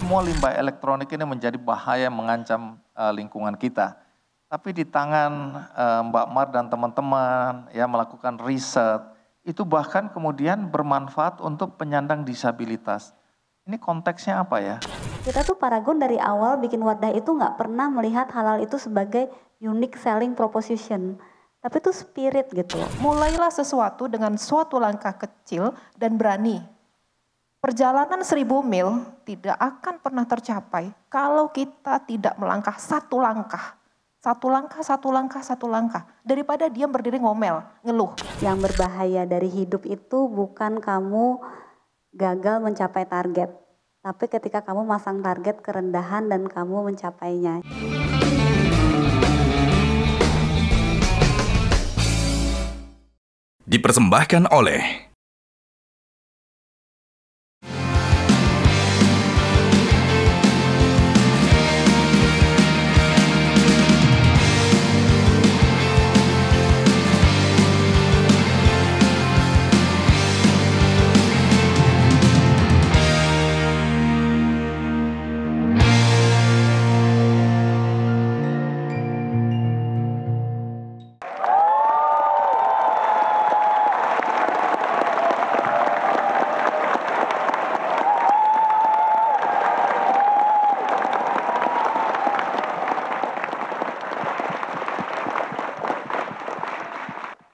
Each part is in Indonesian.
semua limbah elektronik ini menjadi bahaya mengancam lingkungan kita. Tapi di tangan Mbak Mar dan teman-teman ya melakukan riset, itu bahkan kemudian bermanfaat untuk penyandang disabilitas. Ini konteksnya apa ya? Kita tuh Paragon dari awal bikin wadah itu nggak pernah melihat halal itu sebagai unique selling proposition. Tapi itu spirit gitu. Mulailah sesuatu dengan suatu langkah kecil dan berani. Perjalanan 1000 mil tidak akan pernah tercapai kalau kita tidak melangkah satu langkah. Satu langkah, satu langkah, satu langkah. Daripada diam berdiri ngomel, ngeluh. Yang berbahaya dari hidup itu bukan kamu gagal mencapai target. Tapi ketika kamu masang target kerendahan dan kamu mencapainya. Dipersembahkan oleh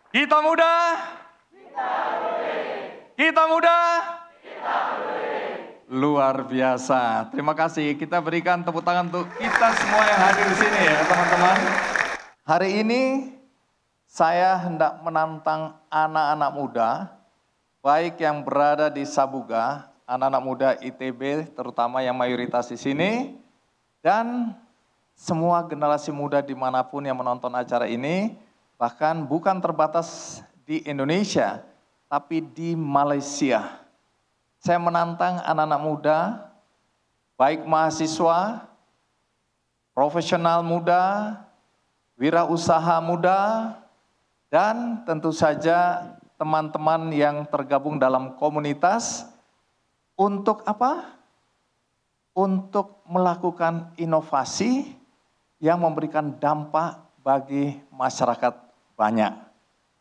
Kita muda, kita muda, luar biasa. Terima kasih. Kita berikan tepuk tangan untuk kita semua yang hadir di sini ya teman-teman. Hari ini saya hendak menantang anak-anak muda, baik yang berada di Sabuga, anak-anak muda ITB terutama yang mayoritas di sini, dan semua generasi muda dimanapun yang menonton acara ini, bahkan bukan terbatas di Indonesia, tapi di Malaysia. Saya menantang anak-anak muda, baik mahasiswa, profesional muda, wirausaha muda, dan tentu saja teman-teman yang tergabung dalam komunitas untuk apa? Untuk melakukan inovasi yang memberikan dampak bagi masyarakat banyak.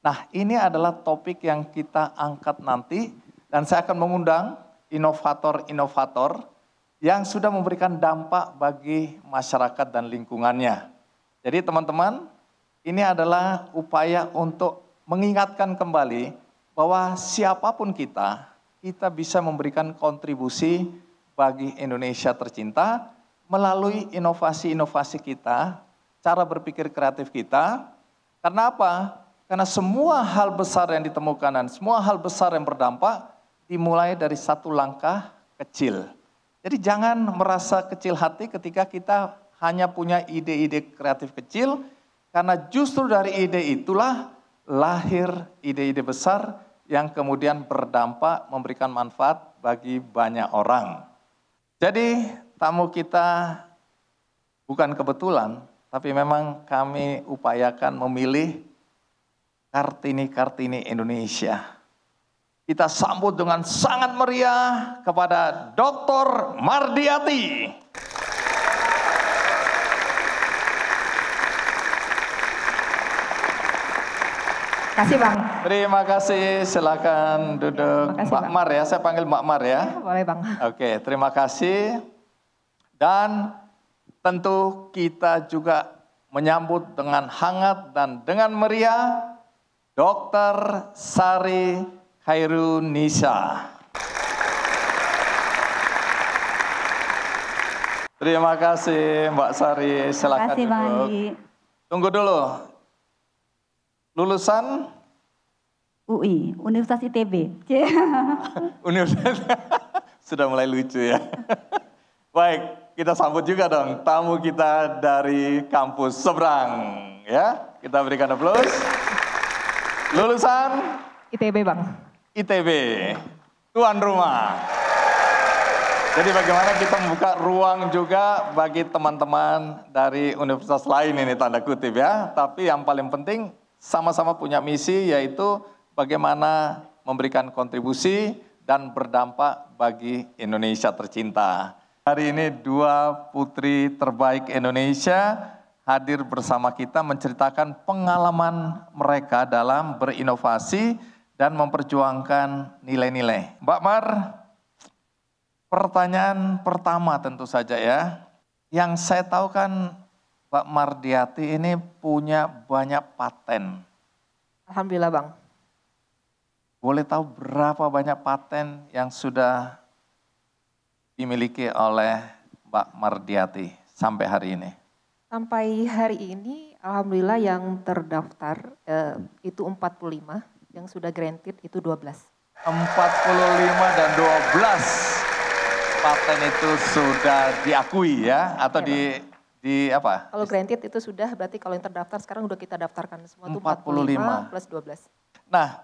Nah, ini adalah topik yang kita angkat nanti dan saya akan mengundang inovator-inovator yang sudah memberikan dampak bagi masyarakat dan lingkungannya. Jadi teman-teman, ini adalah upaya untuk mengingatkan kembali bahwa siapapun kita bisa memberikan kontribusi bagi Indonesia tercinta melalui inovasi-inovasi kita, cara berpikir kreatif kita. Karena apa? Karena semua hal besar yang ditemukan dan semua hal besar yang berdampak dimulai dari satu langkah kecil. Jadi jangan merasa kecil hati ketika kita hanya punya ide-ide kreatif kecil, karena justru dari ide itulah lahir ide-ide besar yang kemudian berdampak memberikan manfaat bagi banyak orang. Jadi tamu kita bukan kebetulan, tapi memang kami upayakan memilih Kartini-Kartini Indonesia. Kita sambut dengan sangat meriah kepada Dr. Mardiati. Kasih Bang. Terima kasih, silakan duduk. Makasih, Mbak Bang. Mar ya, saya panggil Mbak Mar ya. Boleh Bang. Oke, terima kasih. Dan tentu kita juga menyambut dengan hangat dan dengan meriah Dr. Sari Khairunisa. Terima kasih Mbak Sari, silakan Terima kasih Bang duduk. Andi. Tunggu dulu. Lulusan UI, Universitas ITB. Universitas. Sudah mulai lucu ya. Baik, kita sambut juga dong tamu kita dari kampus seberang ya. Kita berikan aplaus. Lulusan ITB Bang. ITB, tuan rumah. Jadi bagaimana kita membuka ruang juga bagi teman-teman dari universitas lain ini tanda kutip ya. Tapi yang paling penting sama-sama punya misi, yaitu bagaimana memberikan kontribusi dan berdampak bagi Indonesia tercinta. Hari ini dua putri terbaik Indonesia hadir bersama kita menceritakan pengalaman mereka dalam berinovasi dan memperjuangkan nilai-nilai. Mbak Mar, pertanyaan pertama tentu saja ya. Yang saya tahu kan Mbak Mardiati ini punya banyak paten. Alhamdulillah Bang. Boleh tahu berapa banyak paten yang sudah dimiliki oleh Mbak Mardiati sampai hari ini? Sampai hari ini alhamdulillah yang terdaftar itu 45, yang sudah granted itu 12. 45 dan 12 paten itu sudah diakui ya atau Ya, di apa? Kalau granted itu sudah, berarti kalau yang terdaftar sekarang udah kita daftarkan semua itu 45 45 plus 12. Nah,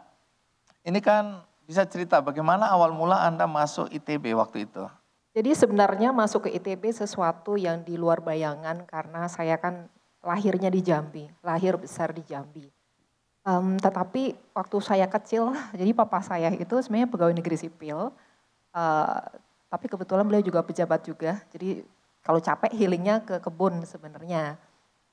ini kan bisa cerita bagaimana awal mula Anda masuk ITB waktu itu? Jadi sebenarnya masuk ke ITB sesuatu yang di luar bayangan karena saya kan lahirnya di Jambi, lahir besar di Jambi. Tetapi waktu saya kecil, jadi papa saya itu sebenarnya pegawai negeri sipil, tapi kebetulan beliau juga pejabat juga. Jadi kalau capek healingnya ke kebun sebenarnya.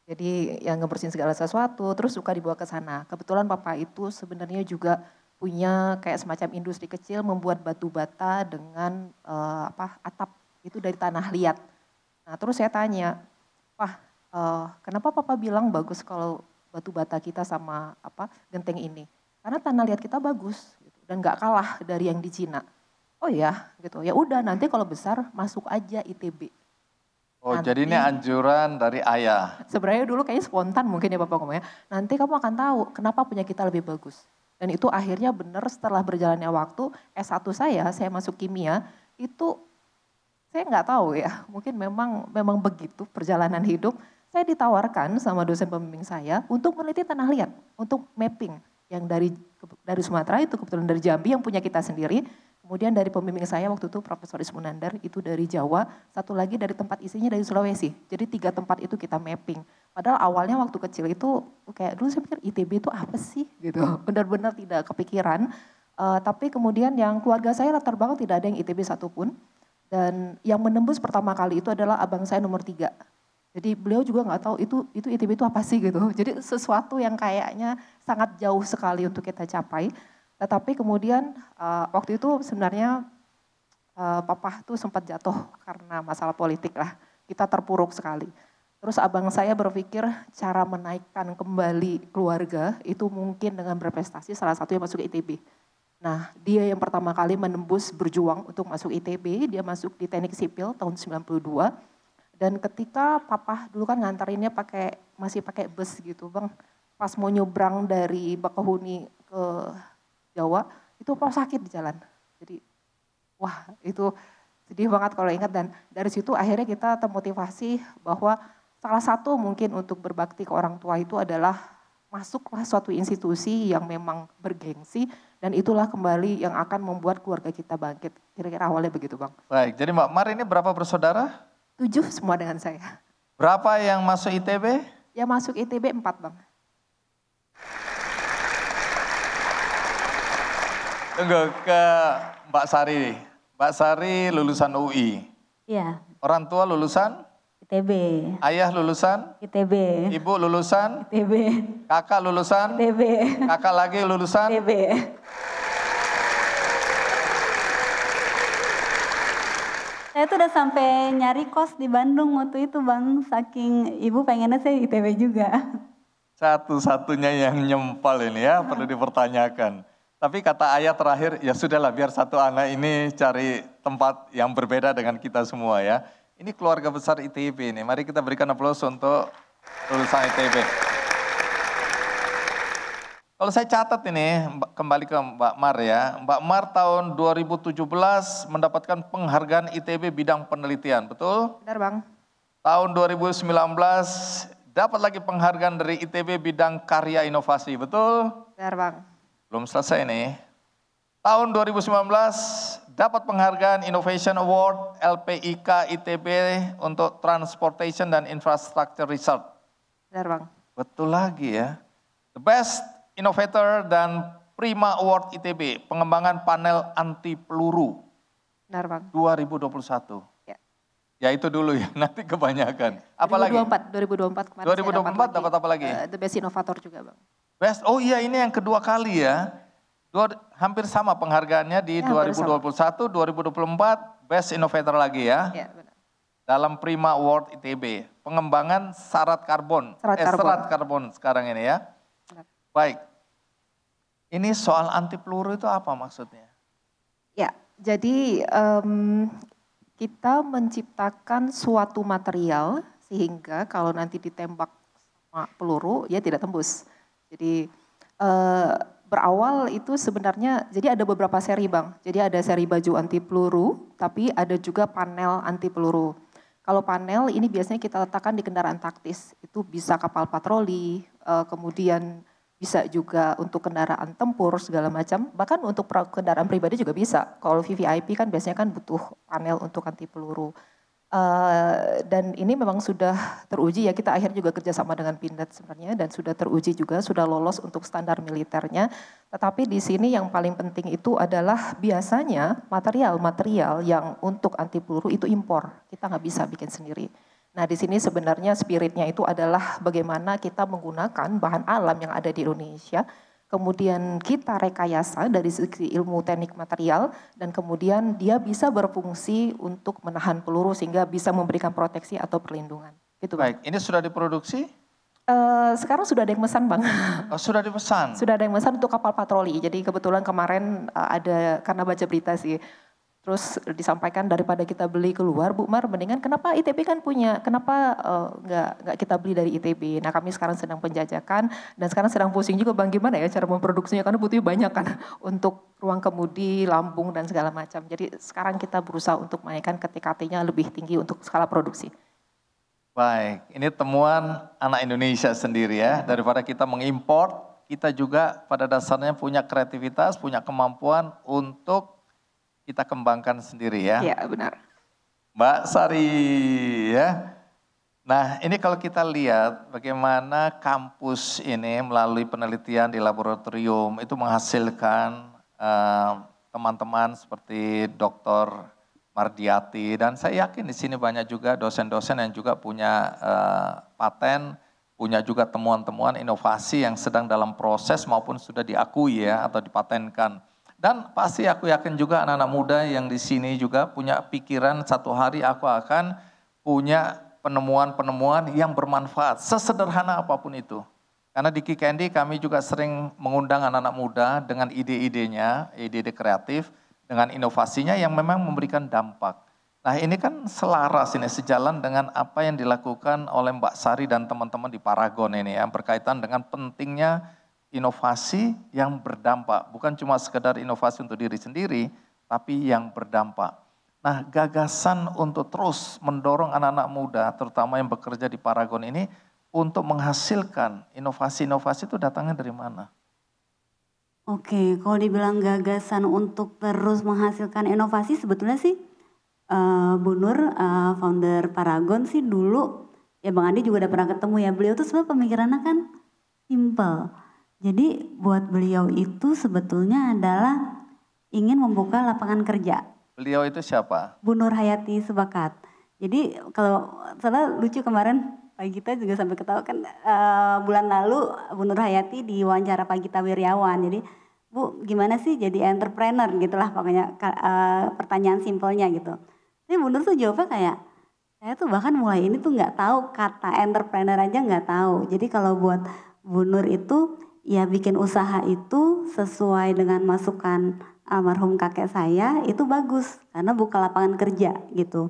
Jadi yang ngebersihin segala sesuatu, terus suka dibawa ke sana. Kebetulan papa itu sebenarnya juga punya kayak semacam industri kecil membuat batu bata dengan atap itu dari tanah liat. Nah terus saya tanya, Pak, kenapa papa bilang bagus kalau batu bata kita sama genteng ini? Karena tanah liat kita bagus gitu, dan nggak kalah dari yang di Cina. Oh ya, gitu. Ya udah nanti kalau besar masuk aja ITB. Oh Nanti, jadi ini anjuran dari ayah. sebenarnya dulu kayaknya spontan mungkin ya Bapak ngomongnya. Nanti kamu akan tahu kenapa punya kita lebih bagus. Dan itu akhirnya benar setelah berjalannya waktu S1 saya masuk kimia, itu saya nggak tahu ya, mungkin memang begitu perjalanan hidup. Saya ditawarkan sama dosen pembimbing saya untuk meneliti tanah liat, untuk mapping yang dari Sumatera itu kebetulan dari Jambi yang punya kita sendiri. Kemudian dari pembimbing saya waktu itu Profesor Ismunandar itu dari Jawa, satu lagi dari tempat isinya dari Sulawesi. Jadi 3 tempat itu kita mapping. Padahal awalnya waktu kecil itu kayak dulu saya pikir ITB itu apa sih gitu. Benar-benar tidak kepikiran. Tapi kemudian yang keluarga saya latar belakang tidak ada yang ITB satupun. Dan yang menembus pertama kali itu adalah abang saya nomor 3. Jadi beliau juga nggak tahu itu ITB itu apa sih gitu. Jadi sesuatu yang kayaknya sangat jauh sekali untuk kita capai. Tetapi kemudian waktu itu sebenarnya papa tuh sempat jatuh karena masalah politik lah. Kita terpuruk sekali. Terus abang saya berpikir cara menaikkan kembali keluarga itu mungkin dengan berprestasi, salah satunya masuk ke ITB. Nah dia yang pertama kali menembus berjuang untuk masuk ITB, dia masuk di teknik sipil tahun 92. Dan ketika papa dulu kan ngantarinnya masih pakai bus gitu Bang. Pas mau nyebrang dari Bakahuni ke Jawa, itu papa sakit di jalan. Jadi wah itu sedih banget kalau ingat, dan dari situ akhirnya kita termotivasi bahwa salah satu mungkin untuk berbakti ke orang tua itu adalah masuklah suatu institusi yang memang bergengsi, dan itulah kembali yang akan membuat keluarga kita bangkit. Kira-kira awalnya begitu Bang. Baik, jadi Mbak Mar ini berapa bersaudara? 7 semua dengan saya. Berapa yang masuk ITB? Ya masuk ITB 4 Bang. Tunggu ke Mbak Sari. Mbak Sari lulusan UI. Iya, Orang tua lulusan? ITB. Ayah lulusan? ITB. Ibu lulusan? ITB. Kakak lulusan? ITB. Kakak lagi lulusan? ITB. Saya tuh udah sampai nyari kos di Bandung waktu itu Bang, saking ibu pengennya saya ITB juga. Satu-satunya yang nyempal ini ya, perlu dipertanyakan. Tapi kata ayah terakhir, ya sudahlah biar satu anak ini cari tempat yang berbeda dengan kita semua ya. Ini keluarga besar ITB ini, mari kita berikan aplaus untuk lulusan ITB. Kalau saya catat ini, kembali ke Mbak Mar ya. Mbak Mar tahun 2017 mendapatkan penghargaan ITB bidang penelitian, betul? Benar Bang. Tahun 2019 dapat lagi penghargaan dari ITB bidang karya inovasi, betul? Benar Bang. Belum selesai nih. Tahun 2019 dapat penghargaan Innovation Award LPIK ITB untuk Transportation dan Infrastructure Research. Benar Bang. Betul lagi ya. The Best Innovator dan Prima Award ITB, pengembangan panel anti peluru Benar Bang. 2021. Ya. Ya itu dulu ya, nanti kebanyakan. Apa lagi? 2024 kemarin 2024 dapat apa lagi? The Best Innovator juga Bang. Best, oh iya ini yang kedua kali ya. Hampir sama penghargaannya di 2021, 2024 Best Innovator lagi ya. Ya, benar. Dalam Prima Award ITB, pengembangan serat karbon. Serat karbon sekarang ini ya. Benar. Baik, ini soal anti peluru itu apa maksudnya? Ya, jadi kita menciptakan suatu material sehingga kalau nanti ditembak sama peluru, ya tidak tembus. Jadi berawal itu sebenarnya, jadi ada beberapa seri Bang. Jadi ada seri baju anti peluru, tapi ada juga panel anti peluru. Kalau panel ini biasanya kita letakkan di kendaraan taktis, itu bisa kapal patroli, kemudian bisa juga untuk kendaraan tempur segala macam, bahkan untuk kendaraan pribadi juga bisa. Kalau VVIP kan biasanya kan butuh panel untuk anti peluru. Dan ini memang sudah teruji ya, kita akhirnya juga kerjasama dengan Pindad sebenarnya dan sudah teruji juga, sudah lolos untuk standar militernya. Tetapi di sini yang paling penting itu adalah biasanya material-material yang untuk anti peluru itu impor, kita nggak bisa bikin sendiri. Nah di sini sebenarnya spiritnya itu adalah bagaimana kita menggunakan bahan alam yang ada di Indonesia, kemudian kita rekayasa dari segi ilmu teknik material, dan kemudian dia bisa berfungsi untuk menahan peluru sehingga bisa memberikan proteksi atau perlindungan. Gitu, Bang. Baik, ini sudah diproduksi? Sekarang sudah ada yang pesan Bang. Oh, sudah dipesan? Sudah ada yang pesan untuk kapal patroli, jadi kebetulan kemarin ada, karena baca berita sih, terus disampaikan daripada kita beli keluar, Bu Mar, mendingan kenapa ITB kan punya, kenapa nggak kita beli dari ITB. Nah kami sekarang sedang penjajakan dan sekarang sedang pusing juga Bang gimana ya cara memproduksinya, karena butuhnya banyak kan untuk ruang kemudi, lambung dan segala macam. Jadi sekarang kita berusaha untuk menaikkan TKT-nya lebih tinggi untuk skala produksi. Baik, ini temuan anak Indonesia sendiri ya, daripada kita mengimpor, kita juga pada dasarnya punya kreativitas, punya kemampuan untuk kita kembangkan sendiri ya. Iya benar. Mbak Sari ya. Nah ini kalau kita lihat bagaimana kampus ini melalui penelitian di laboratorium itu menghasilkan teman-teman seperti Dr. Mardiati, dan saya yakin di sini banyak juga dosen-dosen yang juga punya paten, punya juga temuan-temuan inovasi yang sedang dalam proses maupun sudah diakui ya atau dipatenkan. Dan pasti aku yakin juga anak-anak muda yang di sini juga punya pikiran satu hari aku akan punya penemuan-penemuan yang bermanfaat, sesederhana apapun itu. Karena di Kikendi kami juga sering mengundang anak-anak muda dengan ide-idenya, ide-ide kreatif, dengan inovasinya yang memang memberikan dampak. Nah ini kan selaras ini, sejalan dengan apa yang dilakukan oleh Mbak Sari dan teman-teman di Paragon ini ya, berkaitan dengan pentingnya inovasi yang berdampak, bukan cuma sekedar inovasi untuk diri sendiri, tapi yang berdampak. Nah gagasan untuk terus mendorong anak-anak muda, terutama yang bekerja di Paragon ini, untuk menghasilkan inovasi-inovasi itu datangnya dari mana? Oke, kalau dibilang gagasan untuk terus menghasilkan inovasi, sebetulnya sih Bu Nur, founder Paragon sih dulu, ya Bang Andi juga udah pernah ketemu ya, beliau tuh sebenarnya pemikirannya kan simple. Jadi buat beliau itu sebetulnya adalah ingin membuka lapangan kerja. Beliau itu siapa? Bu Nur Hayati Sebakat. Jadi kalau salah lucu kemarin Pak Gita juga sampai ketawa kan bulan lalu Bu Nur Hayati di wawancara Pak Gita Wirjawan. Jadi Bu gimana sih jadi entrepreneur gitulah pokoknya pertanyaan simpelnya gitu. Tapi Bu Nur tuh jawabnya kayak saya tuh bahkan mulai ini tuh nggak tahu kata entrepreneur aja nggak tahu. Jadi kalau buat Bu Nur itu ya bikin usaha itu sesuai dengan masukan almarhum kakek saya itu bagus karena buka lapangan kerja gitu.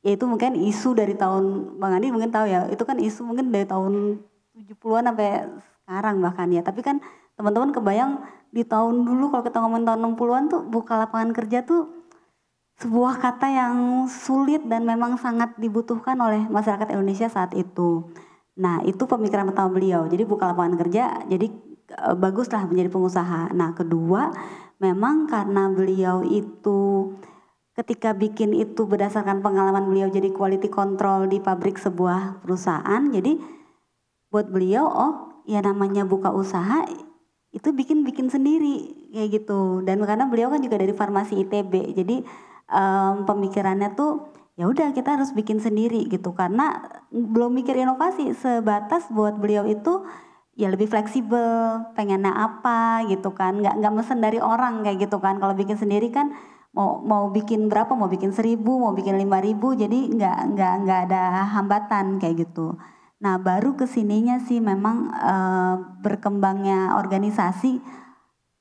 Ya itu mungkin isu dari tahun, Bang Andi mungkin tahu ya, itu kan isu mungkin dari tahun 70-an sampai sekarang bahkan ya. Tapi kan teman-teman kebayang di tahun dulu kalau kita ngomongin tahun 60-an tuh buka lapangan kerja tuh sebuah kata yang sulit dan memang sangat dibutuhkan oleh masyarakat Indonesia saat itu. Nah itu pemikiran pertama beliau, jadi buka lapangan kerja, jadi baguslah menjadi pengusaha. Nah kedua, memang karena beliau itu ketika bikin itu berdasarkan pengalaman beliau jadi quality control di pabrik sebuah perusahaan, jadi buat beliau ya namanya buka usaha itu bikin sendiri kayak gitu. Dan karena beliau kan juga dari farmasi ITB, jadi pemikirannya tuh ya udah kita harus bikin sendiri gitu, karena belum mikir inovasi, sebatas buat beliau itu ya lebih fleksibel, pengennya apa gitu kan, nggak mesen dari orang kayak gitu kan. Kalau bikin sendiri kan mau bikin berapa, mau bikin 1.000, mau bikin 5.000, jadi nggak ada hambatan kayak gitu. Nah baru kesininya sih memang berkembangnya organisasi.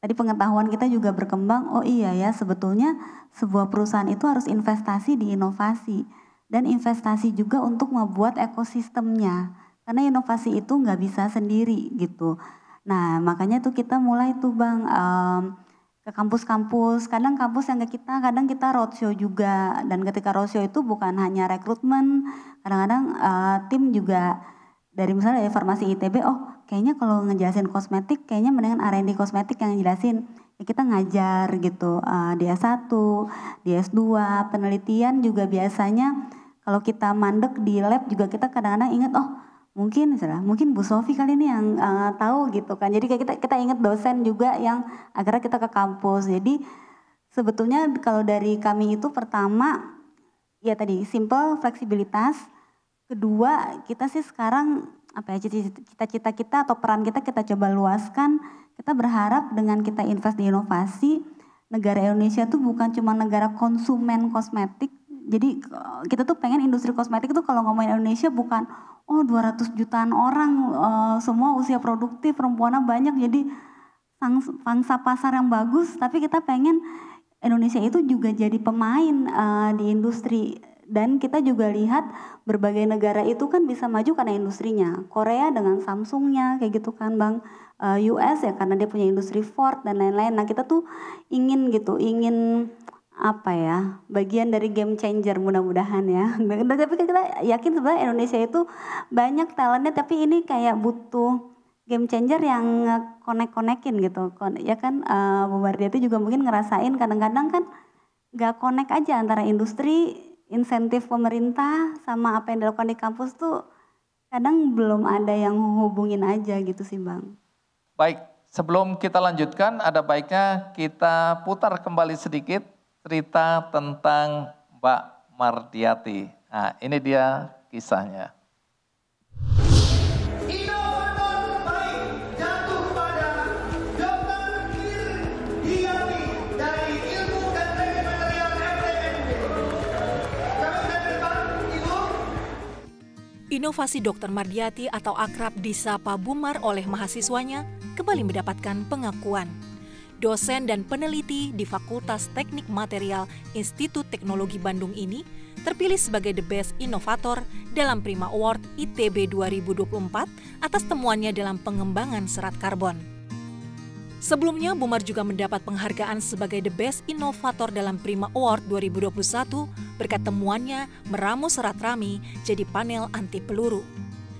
Tadi pengetahuan kita juga berkembang, oh iya ya sebetulnya sebuah perusahaan itu harus investasi di inovasi. Dan investasi juga untuk membuat ekosistemnya. Karena inovasi itu nggak bisa sendiri gitu. Nah makanya tuh kita mulai tuh Bang ke kampus-kampus. Kadang kampus yang ke kita, kadang kita roadshow juga. Dan ketika roadshow itu bukan hanya rekrutmen, kadang-kadang tim juga dari misalnya dari farmasi ITB, oh kayaknya kalau ngejelasin kosmetik, kayaknya mendingan R&D kosmetik yang ngejelasin. Ya kita ngajar gitu, di S1, di S2, penelitian juga biasanya kalau kita mandek di lab juga kita kadang-kadang ingat, oh mungkin Bu Sofi kali ini yang tahu gitu kan. Jadi kayak kita ingat dosen juga yang akhirnya kita ke kampus. Jadi sebetulnya kalau dari kami itu pertama, ya tadi simple, fleksibilitas. Kedua, kita sih sekarang apa ya, cita-cita kita atau peran kita coba luaskan. Kita berharap dengan kita invest di inovasi, negara Indonesia tuh bukan cuma negara konsumen kosmetik. Jadi kita tuh pengen industri kosmetik tuh kalau ngomongin Indonesia bukan 200 jutaan orang, semua usia produktif, perempuannya banyak, jadi pangsa pasar yang bagus. Tapi kita pengen Indonesia itu juga jadi pemain di industri. Dan kita juga lihat berbagai negara itu kan bisa maju karena industrinya. Korea dengan Samsungnya kayak gitu kan Bang. US ya karena dia punya industri Ford dan lain-lain. Nah kita tuh ingin apa ya, bagian dari game changer mudah-mudahan ya. Tapi kita yakin sebenarnya Indonesia itu banyak talentnya, tapi ini kayak butuh game changer yang connect-connectin gitu. Ya kan Bu Mardiati juga mungkin ngerasain kadang-kadang kan gak connect aja antara industri, insentif pemerintah sama apa yang dilakukan di kampus tuh kadang belum ada yang hubungin aja gitu sih Bang. Baik, sebelum kita lanjutkan ada baiknya kita putar kembali sedikit cerita tentang Mbak Mardiati. Nah ini dia kisahnya. Inovasi Dr. Mardiati atau akrab disapa Bumar oleh mahasiswanya kembali mendapatkan pengakuan. Dosen dan peneliti di Fakultas Teknik Material Institut Teknologi Bandung ini terpilih sebagai The Best Innovator dalam Prima Award ITB 2024 atas temuannya dalam pengembangan serat karbon. Sebelumnya, Bumar juga mendapat penghargaan sebagai The Best Innovator dalam Prima Award 2021 berkat temuannya meramu serat rami jadi panel anti peluru.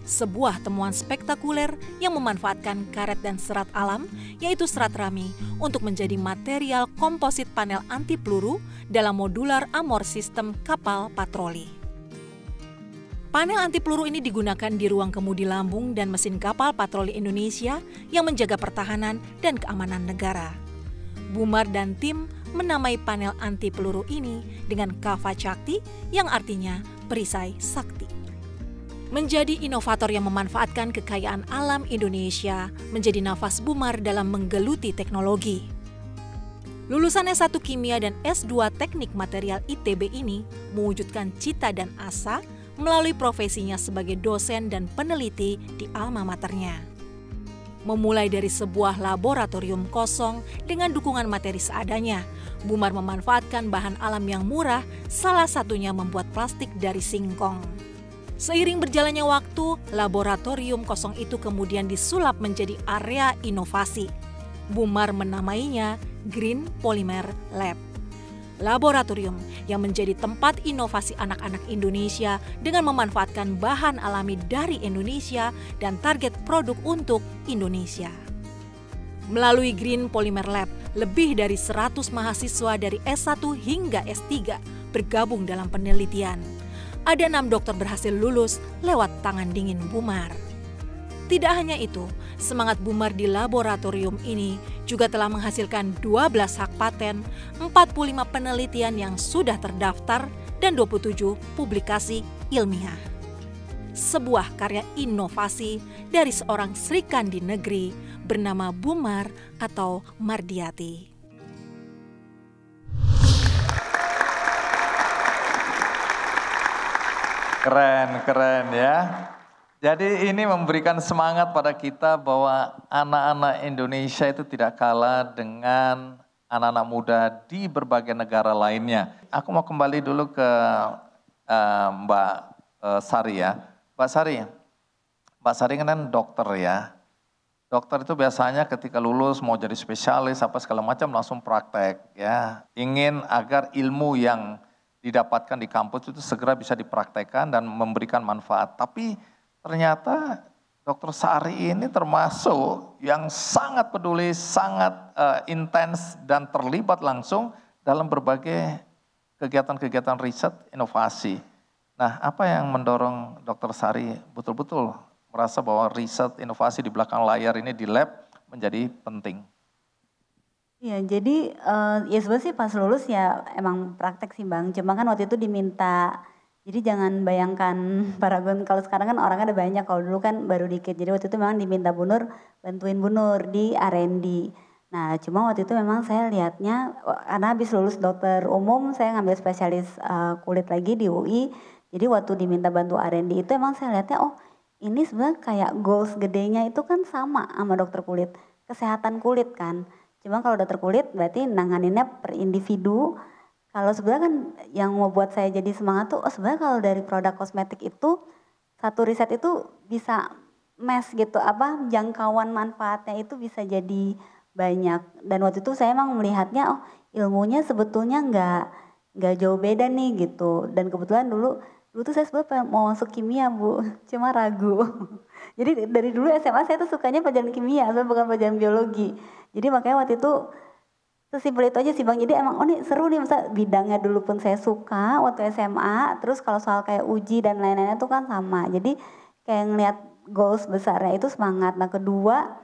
Sebuah temuan spektakuler yang memanfaatkan karet dan serat alam, yaitu serat rami, untuk menjadi material komposit panel anti peluru dalam modular armor system kapal patroli. Panel anti peluru ini digunakan di ruang kemudi lambung dan mesin kapal patroli Indonesia yang menjaga pertahanan dan keamanan negara. Bumar dan tim menamai panel anti peluru ini dengan Kava Cakti yang artinya perisai sakti. Menjadi inovator yang memanfaatkan kekayaan alam Indonesia menjadi nafas Bumar dalam menggeluti teknologi. Lulusan S1 Kimia dan S2 Teknik Material ITB ini mewujudkan cita dan asa melalui profesinya sebagai dosen dan peneliti di alma maternya. Memulai dari sebuah laboratorium kosong dengan dukungan materi seadanya, Bumar memanfaatkan bahan alam yang murah, salah satunya membuat plastik dari singkong. Seiring berjalannya waktu, laboratorium kosong itu kemudian disulap menjadi area inovasi. Bumar menamainya Green Polymer Lab. Laboratorium yang menjadi tempat inovasi anak-anak Indonesia dengan memanfaatkan bahan alami dari Indonesia dan target produk untuk Indonesia. Melalui Green Polymer Lab, lebih dari 100 mahasiswa dari S1 hingga S3 bergabung dalam penelitian. Ada 6 dokter berhasil lulus lewat tangan dingin Bumar. Tidak hanya itu, semangat Bumar di laboratorium ini juga telah menghasilkan 12 hak paten, 45 penelitian yang sudah terdaftar, dan 27 publikasi ilmiah. Sebuah karya inovasi dari seorang Sri Kandi negeri bernama Bumar atau Mardiati. Keren ya. Jadi ini memberikan semangat pada kita bahwa anak-anak Indonesia itu tidak kalah dengan anak-anak muda di berbagai negara lainnya. Aku mau kembali dulu ke Mbak Sari ya. Mbak Sari kan dokter ya. Dokter itu biasanya ketika lulus mau jadi spesialis apa segala macam langsung praktek ya. Ingin agar ilmu yang didapatkan di kampus itu segera bisa dipraktekkan dan memberikan manfaat. Tapi ternyata Dokter Sari ini termasuk yang sangat peduli, sangat intens dan terlibat langsung dalam berbagai kegiatan-kegiatan riset inovasi. Nah, apa yang mendorong Dokter Sari betul-betul merasa bahwa riset inovasi di belakang layar ini di lab menjadi penting? Iya, jadi ya sebenarnya sih pas lulus ya emang praktek sih Bang. Cuma kan waktu itu diminta, jadi jangan bayangkan Paragon kalau sekarang kan orangnya ada banyak, kalau dulu kan baru dikit. Jadi waktu itu memang diminta Bu Nur, bantuin Bu Nur di R&D. Nah cuma waktu itu memang saya lihatnya, karena habis lulus dokter umum saya ngambil spesialis kulit lagi di UI. Jadi waktu diminta bantu R&D itu emang saya lihatnya, oh ini sebenarnya kayak goals gedenya itu kan sama dokter kulit. Kesehatan kulit kan. Cuma kalau dokter kulit berarti nanganinnya per individu. Kalau sebenarnya kan yang membuat saya jadi semangat tuh, oh sebenarnya kalau dari produk kosmetik itu, satu riset itu bisa mass gitu, jangkauan manfaatnya itu bisa jadi banyak. Dan waktu itu saya emang melihatnya, oh ilmunya sebetulnya nggak jauh beda nih gitu. Dan kebetulan dulu tuh saya sebetulnya mau masuk kimia Bu, cuma ragu. Jadi dari dulu SMA saya tuh sukanya pelajaran kimia, bukan pelajaran biologi. Jadi makanya waktu itu sesimpel itu aja sih Bang. Jadi emang oh nih seru nih, masa bidangnya dulu pun saya suka waktu SMA. Terus kalau soal kayak uji dan lain-lainnya tuh kan sama. Jadi kayak ngeliat goals besarnya itu semangat. Nah kedua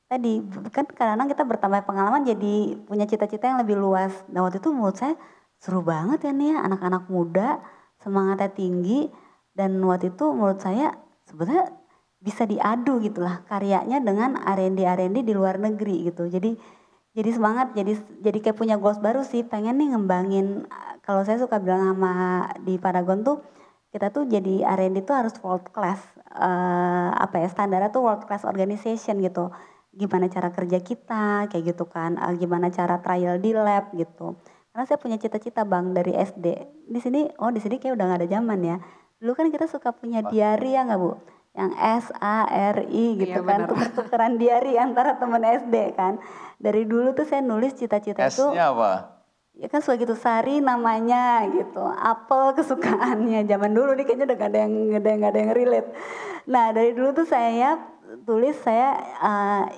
tadi kan kadang-kadang kita bertambah pengalaman jadi punya cita-cita yang lebih luas. Nah waktu itu menurut saya seru banget ya nih ya, anak-anak muda semangatnya tinggi. Dan waktu itu menurut saya sebenarnya bisa diadu gitulah karyanya dengan R&D di luar negeri gitu. Jadi semangat, jadi kayak punya goals baru sih, pengen nih ngembangin. Kalau saya suka bilang sama di Paragon tuh, kita tuh jadi R&D tuh harus world class, standarnya tuh world class organization gitu. Gimana cara kerja kita, kayak gitu kan, gimana cara trial di lab gitu. Karena saya punya cita-cita Bang dari SD. Di sini kayak udah gak ada zaman ya. Dulu kan kita suka punya diary ya nggak Bu? Yang SARI gitu kan, tuker-tukeran diary antara teman SD kan. Dari dulu tuh saya nulis cita-cita itu. S-nya apa? Ya kan suka gitu, Sari namanya gitu, apel kesukaannya. Zaman dulu nih kayaknya udah gak ada yang relate. Nah dari dulu tuh saya tulis saya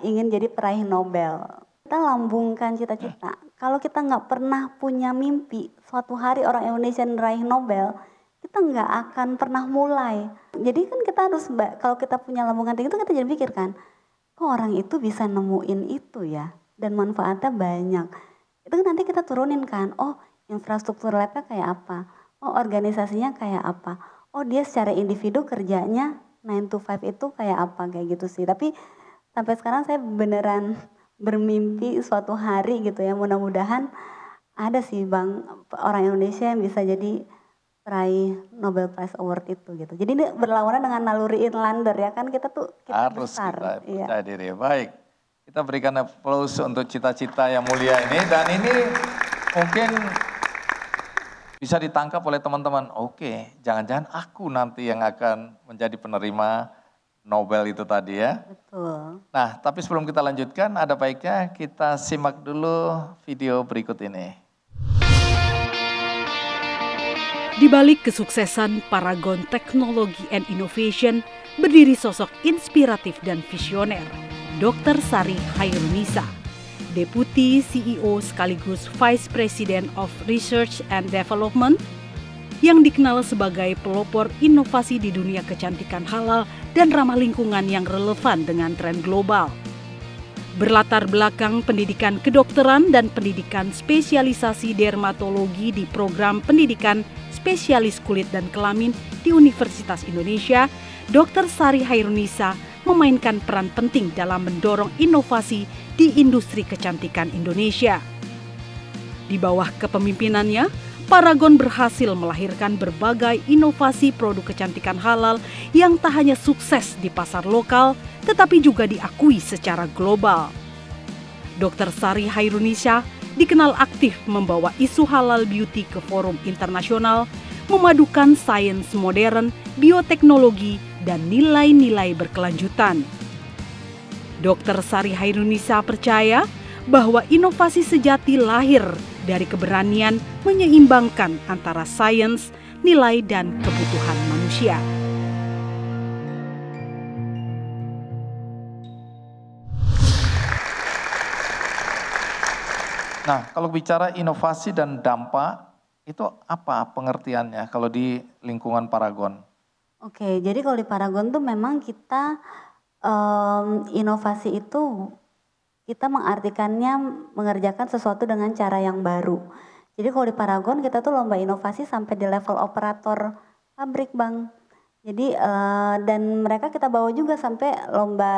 ingin jadi peraih Nobel. Kita lambungkan cita-cita. Kalau kita nggak pernah punya mimpi suatu hari orang Indonesia meraih Nobel, kita nggak akan pernah mulai. Jadi kan kita harus, kalau kita punya lambungan tinggi itu kita jadi pikir kan, kok orang itu bisa nemuin itu ya, dan manfaatnya banyak. Itu kan nanti kita turunin kan, oh infrastruktur labnya kayak apa, oh organisasinya kayak apa, oh dia secara individu kerjanya 9 to 5 itu kayak apa, kayak gitu sih. Tapi sampai sekarang saya beneran bermimpi suatu hari gitu ya, mudah-mudahan ada sih Bang orang Indonesia yang bisa jadi peraih Nobel Prize Award itu gitu. Jadi ini berlawanan dengan naluri Inlander ya kan, kita harus besar. Kita percaya diri. Baik, kita berikan aplaus untuk cita-cita yang mulia ini. Dan ini mungkin bisa ditangkap oleh teman-teman. Oke, jangan-jangan aku nanti yang akan menjadi penerima Nobel itu tadi ya. Betul. Nah, tapi sebelum kita lanjutkan, ada baiknya kita simak dulu video berikut ini. Di balik kesuksesan Paragon Technology and Innovation, berdiri sosok inspiratif dan visioner, Dr. Sari Hairunisa, Deputi CEO sekaligus Vice President of Research and Development, yang dikenal sebagai pelopor inovasi di dunia kecantikan halal dan ramah lingkungan yang relevan dengan tren global. Berlatar belakang pendidikan kedokteran dan pendidikan spesialisasi dermatologi di program pendidikan spesialis kulit dan kelamin di Universitas Indonesia, Dr. Sari Hairunisa memainkan peran penting dalam mendorong inovasi di industri kecantikan Indonesia. Di bawah kepemimpinannya, Paragon berhasil melahirkan berbagai inovasi produk kecantikan halal yang tak hanya sukses di pasar lokal, tetapi juga diakui secara global. Dr. Sari Hairunisa dikenal aktif membawa isu halal beauty ke forum internasional, memadukan sains modern, bioteknologi, dan nilai-nilai berkelanjutan. Dr. Sari Hairunisa percaya bahwa inovasi sejati lahir dari keberanian menyeimbangkan antara sains, nilai, dan kebutuhan manusia. Nah, kalau bicara inovasi dan dampak, itu apa pengertiannya kalau di lingkungan Paragon? Oke, jadi kalau di Paragon tuh memang kita inovasi itu kita mengartikannya mengerjakan sesuatu dengan cara yang baru. Jadi kalau di Paragon kita tuh lomba inovasi sampai di level operator pabrik, Bang. Jadi dan mereka kita bawa juga sampai lomba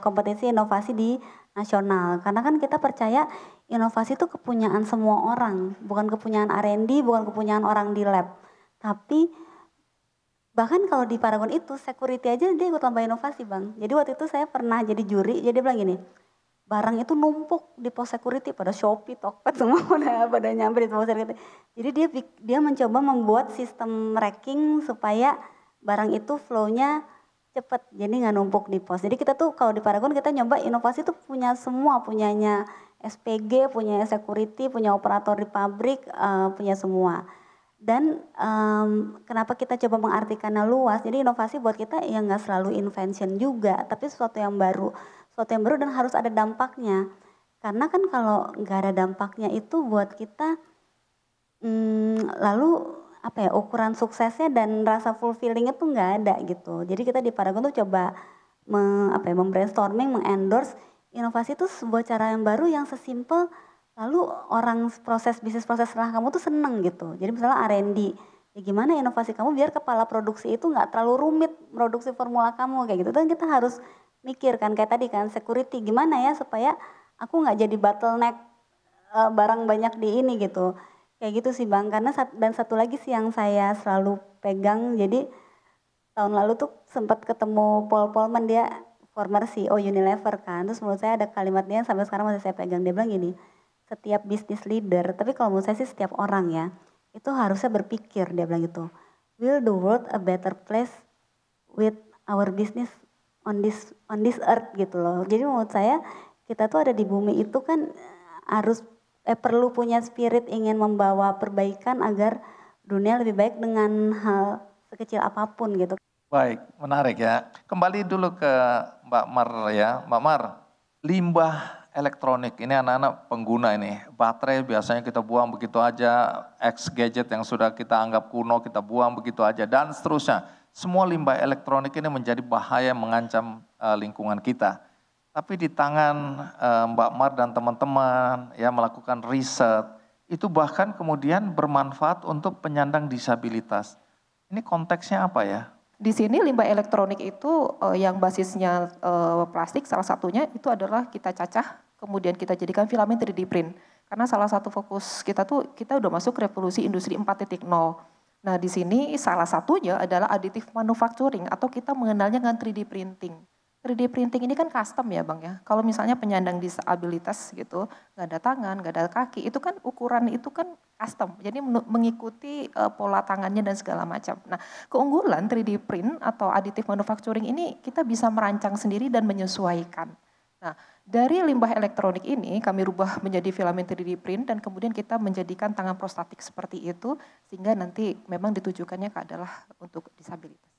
kompetisi inovasi di nasional. Karena kan kita percaya inovasi itu kepunyaan semua orang, bukan kepunyaan R&D, bukan kepunyaan orang di lab. Tapi bahkan kalau di Paragon itu security aja dia ikut lomba inovasi, Bang. Jadi waktu itu saya pernah jadi juri, jadi dia bilang gini, barang itu numpuk di pos security pada Shopee, Tokped semua pada nyampe di pos security. Jadi dia mencoba membuat sistem racking supaya barang itu flow-nya cepet, jadi nggak numpuk di pos. Jadi kita tuh kalau di Paragon kita nyoba inovasi tuh punya semua, punyanya SPG, punya security, punya operator di pabrik, punya semua. Dan kenapa kita coba mengartikannya luas, jadi inovasi buat kita ya nggak selalu invention juga, tapi sesuatu yang baru dan harus ada dampaknya. Karena kan kalau nggak ada dampaknya itu buat kita lalu apa ya, ukuran suksesnya dan rasa fulfillingnya tuh nggak ada gitu. Jadi kita di Paragon tuh coba membrainstorming, mengendorse inovasi itu sebuah cara yang baru yang sesimpel lalu orang bisnis proses setelah kamu tuh seneng gitu. Jadi misalnya R&D, ya gimana inovasi kamu biar kepala produksi itu nggak terlalu rumit produksi formula kamu kayak gitu. Dan kita harus mikir kan kayak tadi kan security, gimana ya supaya aku nggak jadi bottleneck barang banyak di ini gitu. Kayak gitu sih, Bang, karena dan satu lagi sih yang saya selalu pegang, jadi tahun lalu tuh sempat ketemu Paul Polman, dia former CEO Unilever kan, terus menurut saya ada kalimat dia yang sampai sekarang masih saya pegang, dia bilang gini, setiap business leader, tapi kalau menurut saya sih setiap orang ya, itu harusnya berpikir, dia bilang gitu, will the world a better place with our business on this earth gitu loh. Jadi menurut saya kita tuh ada di bumi itu kan harus perlu punya spirit ingin membawa perbaikan agar dunia lebih baik dengan hal sekecil apapun gitu. Baik, menarik ya. Kembali dulu ke Mbak Mar ya. Mbak Mar, limbah elektronik, ini anak-anak pengguna ini. Baterai biasanya kita buang begitu aja, gadget yang sudah kita anggap kuno kita buang begitu aja, dan seterusnya. Semua limbah elektronik ini menjadi bahaya mengancam lingkungan kita. Tapi di tangan Mbak Mar dan teman-teman ya melakukan riset, itu bahkan kemudian bermanfaat untuk penyandang disabilitas. Ini konteksnya apa ya? Di sini limbah elektronik itu yang basisnya plastik, salah satunya itu adalah kita cacah, kemudian kita jadikan filamen 3D print. Karena salah satu fokus kita tuh, kita udah masuk revolusi industri 4.0. Nah di sini salah satunya adalah additive manufacturing atau kita mengenalnya dengan 3D printing. 3D printing ini kan custom ya Bang ya. Kalau misalnya penyandang disabilitas gitu, nggak ada tangan, nggak ada kaki, itu kan ukuran itu kan custom. Jadi mengikuti pola tangannya dan segala macam. Nah keunggulan 3D print atau additive manufacturing ini kita bisa merancang sendiri dan menyesuaikan. Nah dari limbah elektronik ini kami rubah menjadi filamen 3D print dan kemudian kita menjadikan tangan prostatik seperti itu sehingga nanti memang ditujukannya adalah untuk disabilitas.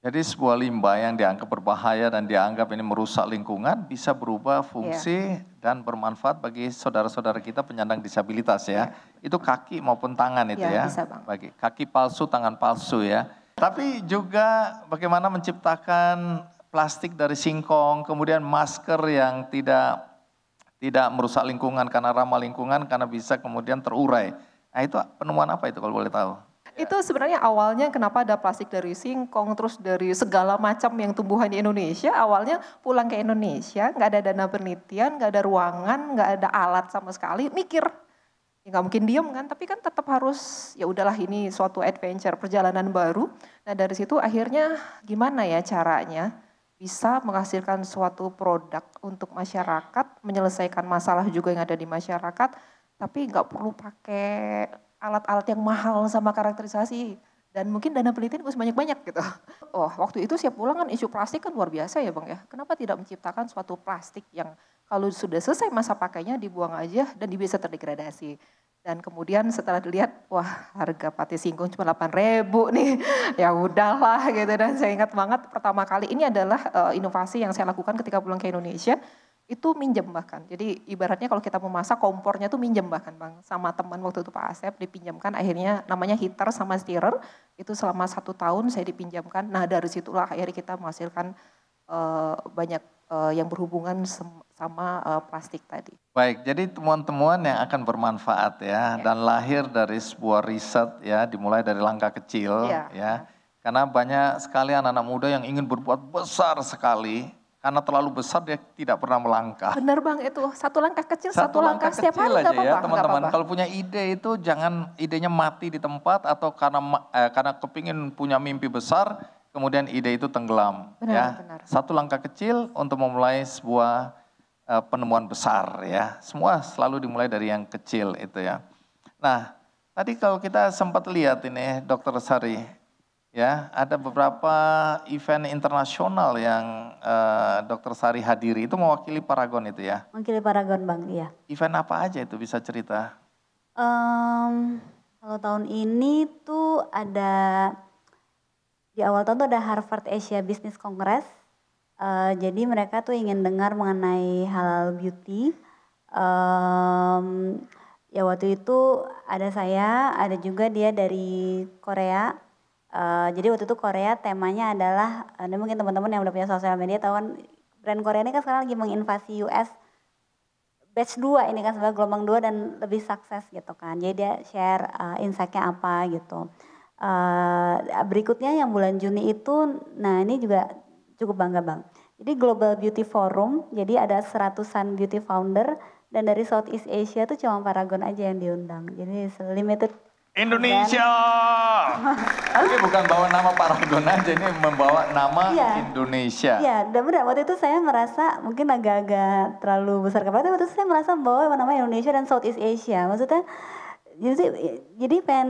Jadi sebuah limbah yang dianggap berbahaya dan dianggap ini merusak lingkungan bisa berubah fungsi dan bermanfaat bagi saudara-saudara kita penyandang disabilitas ya. Itu kaki maupun tangan itu ya. Bisa, Bang. Bagi kaki palsu, tangan palsu ya. Tapi juga bagaimana menciptakan plastik dari singkong, kemudian masker yang tidak merusak lingkungan karena ramah lingkungan karena bisa kemudian terurai. Nah itu penemuan apa itu kalau boleh tahu? Itu sebenarnya awalnya kenapa ada plastik dari singkong, terus dari segala macam yang tumbuhan di Indonesia, awalnya pulang ke Indonesia, nggak ada dana penelitian, nggak ada ruangan, nggak ada alat sama sekali, mikir. Ya nggak mungkin diem kan, tapi kan tetap harus, ya udahlah ini suatu adventure, perjalanan baru. Nah dari situ akhirnya gimana ya caranya bisa menghasilkan suatu produk untuk masyarakat, menyelesaikan masalah juga yang ada di masyarakat, tapi nggak perlu pakai alat-alat yang mahal sama karakterisasi. Dan mungkin dana penelitian gue banyak-banyak gitu. Oh waktu itu siap pulang kan isu plastik kan luar biasa ya Bang ya. Kenapa tidak menciptakan suatu plastik yang kalau sudah selesai masa pakainya dibuang aja dan bisa terdegradasi. Dan kemudian setelah dilihat, wah harga pati singkong cuma 8.000 nih. Ya udahlah gitu, dan saya ingat banget pertama kali ini adalah inovasi yang saya lakukan ketika pulang ke Indonesia. Itu minjem bahkan, jadi ibaratnya kalau kita mau masak kompornya tuh minjem bahkan Bang. Sama teman waktu itu Pak Asep dipinjamkan, akhirnya namanya heater sama stirrer. Itu selama 1 tahun saya dipinjamkan. Nah dari situlah akhirnya kita menghasilkan banyak yang berhubungan sama plastik tadi. Baik, jadi temuan-temuan yang akan bermanfaat ya, dan lahir dari sebuah riset ya, dimulai dari langkah kecil ya. Karena banyak sekali anak-anak muda yang ingin berbuat besar sekali, karena terlalu besar dia tidak pernah melangkah. Benar Bang, itu satu langkah kecil, satu langkah setiap hari aja ya teman-teman. Kalau punya ide itu jangan idenya mati di tempat atau karena kepingin punya mimpi besar, kemudian ide itu tenggelam. Benar. Satu langkah kecil untuk memulai sebuah penemuan besar ya. Semua selalu dimulai dari yang kecil itu ya. Nah, tadi kalau kita sempat lihat ini Dr. Sari, ya ada beberapa event internasional yang Dr. Sari hadiri, itu mewakili Paragon itu ya? Mewakili Paragon Bang, iya. Event apa aja itu bisa cerita? Kalau tahun ini tuh ada, di awal tahun tuh ada Harvard Asia Business Congress. Jadi mereka tuh ingin dengar mengenai halal beauty. Ya waktu itu ada saya, ada juga dia dari Korea. Jadi waktu itu Korea temanya adalah, mungkin teman-teman yang udah punya sosial media tahu kan, brand Korea ini kan sekarang lagi menginvasi US batch 2 ini kan sebagai gelombang 2 dan lebih sukses gitu kan. Jadi dia share insight-nya apa gitu. Berikutnya yang bulan Juni itu, nah ini juga cukup bangga Bang. Jadi Global Beauty Forum, jadi ada 100-an beauty founder dan dari Southeast Asia tuh cuma Paragon aja yang diundang. Jadi limited Indonesia. Ini bukan bawa nama Paragon aja, ini membawa nama Indonesia. Iya, dan benar waktu itu saya merasa mungkin agak-agak terlalu besar kepala, waktu itu saya merasa membawa nama Indonesia dan Southeast Asia. Maksudnya jadi pengen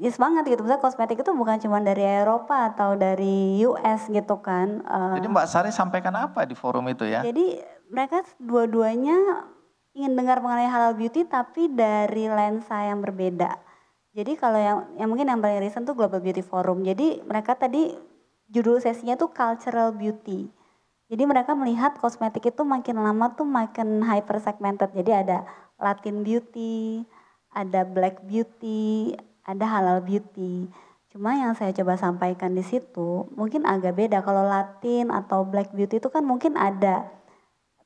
banget gitu, misalnya kosmetik itu bukan cuma dari Eropa atau dari US gitu kan. Jadi Mbak Sari sampaikan apa di forum itu ya? Jadi mereka dua-duanya ingin dengar mengenai halal beauty tapi dari lensa yang berbeda. Jadi kalau yang mungkin yang paling recent tuh Global Beauty Forum. Jadi mereka tadi judul sesinya tuh Cultural Beauty. Jadi mereka melihat kosmetik itu makin lama tuh makin hyper segmented. Jadi ada Latin beauty, ada black beauty, ada halal beauty. Cuma yang saya coba sampaikan di situ mungkin agak beda. Kalau Latin atau black beauty itu kan mungkin ada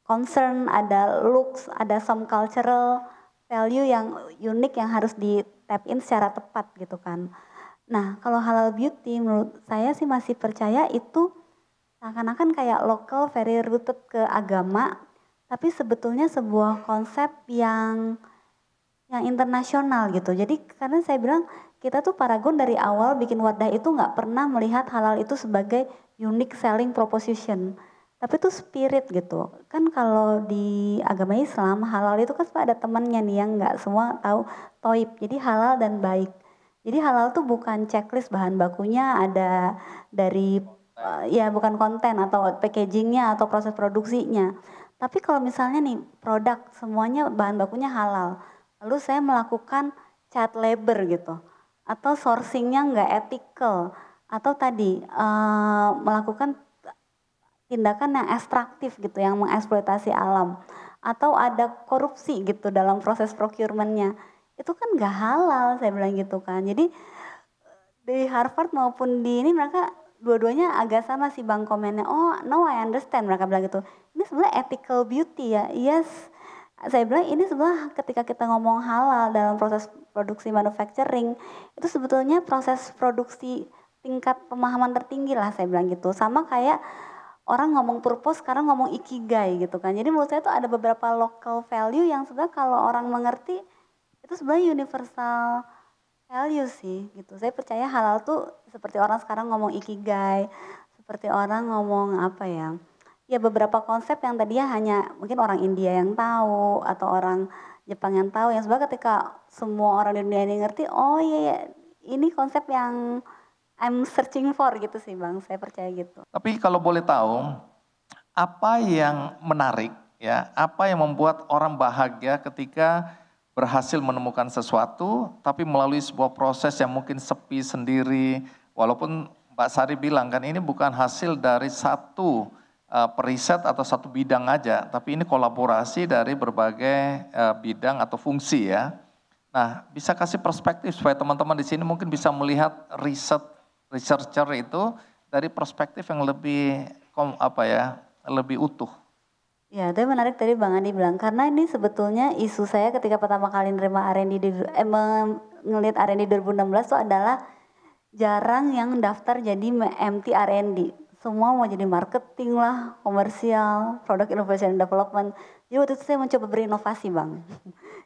concern, ada looks, ada some cultural value yang unik yang harus di tap in secara tepat gitu kan. Nah kalau halal beauty menurut saya sih masih percaya itu seakan-akan kayak local, very rooted ke agama, tapi sebetulnya sebuah konsep yang internasional gitu. Jadi karena saya bilang kita tuh Paragon dari awal bikin wadah itu nggak pernah melihat halal itu sebagai unique selling proposition. Tapi itu spirit gitu. Kan kalau di agama Islam halal itu kan ada temannya nih yang nggak semua tahu toib. Jadi halal dan baik. Jadi halal tuh bukan checklist bahan bakunya ada dari bukan konten atau packagingnya atau proses produksinya. Tapi kalau misalnya nih produk semuanya bahan bakunya halal. Lalu saya melakukan child labor gitu. Atau sourcingnya nggak ethical. Atau tadi melakukan tindakan yang ekstraktif gitu, yang mengeksploitasi alam. Atau ada korupsi gitu dalam proses procurementnya. Itu kan gak halal saya bilang gitu kan. Jadi di Harvard maupun di ini mereka dua-duanya agak sama sih Bang komennya. Oh no I understand mereka bilang gitu. Ini sebenarnya ethical beauty ya. Yes saya bilang ini sebenarnya ketika kita ngomong halal dalam proses produksi manufacturing, itu sebetulnya proses produksi tingkat pemahaman tertinggi lah saya bilang gitu. Sama kayak orang ngomong purpose, sekarang ngomong ikigai gitu kan. Jadi menurut saya tuh ada beberapa local value yang sebenarnya kalau orang mengerti, itu sebenarnya universal value sih gitu. Saya percaya halal tuh seperti orang sekarang ngomong ikigai, seperti orang ngomong apa ya, ya beberapa konsep yang tadinya hanya mungkin orang India yang tahu atau orang Jepang yang tahu, yang sebenarnya ketika semua orang di dunia ini ngerti, oh iya ini konsep yang I'm searching for gitu sih Bang, saya percaya gitu. Tapi kalau boleh tahu, apa yang menarik ya, apa yang membuat orang bahagia ketika berhasil menemukan sesuatu, tapi melalui sebuah proses yang mungkin sepi sendiri, walaupun Mbak Sari bilang kan ini bukan hasil dari satu periset atau satu bidang aja, tapi ini kolaborasi dari berbagai bidang atau fungsi ya. Nah, bisa kasih perspektif supaya teman-teman di sini mungkin bisa melihat researcher itu dari perspektif yang lebih lebih utuh. Ya, itu menarik tadi Bang Andi bilang, karena ini sebetulnya isu saya ketika pertama kali nerima R&D ngelihat R&D 2016 itu adalah jarang yang daftar jadi MT R&D. Semua mau jadi marketing lah, komersial, product innovation and development. Jadi waktu itu saya mencoba berinovasi Bang.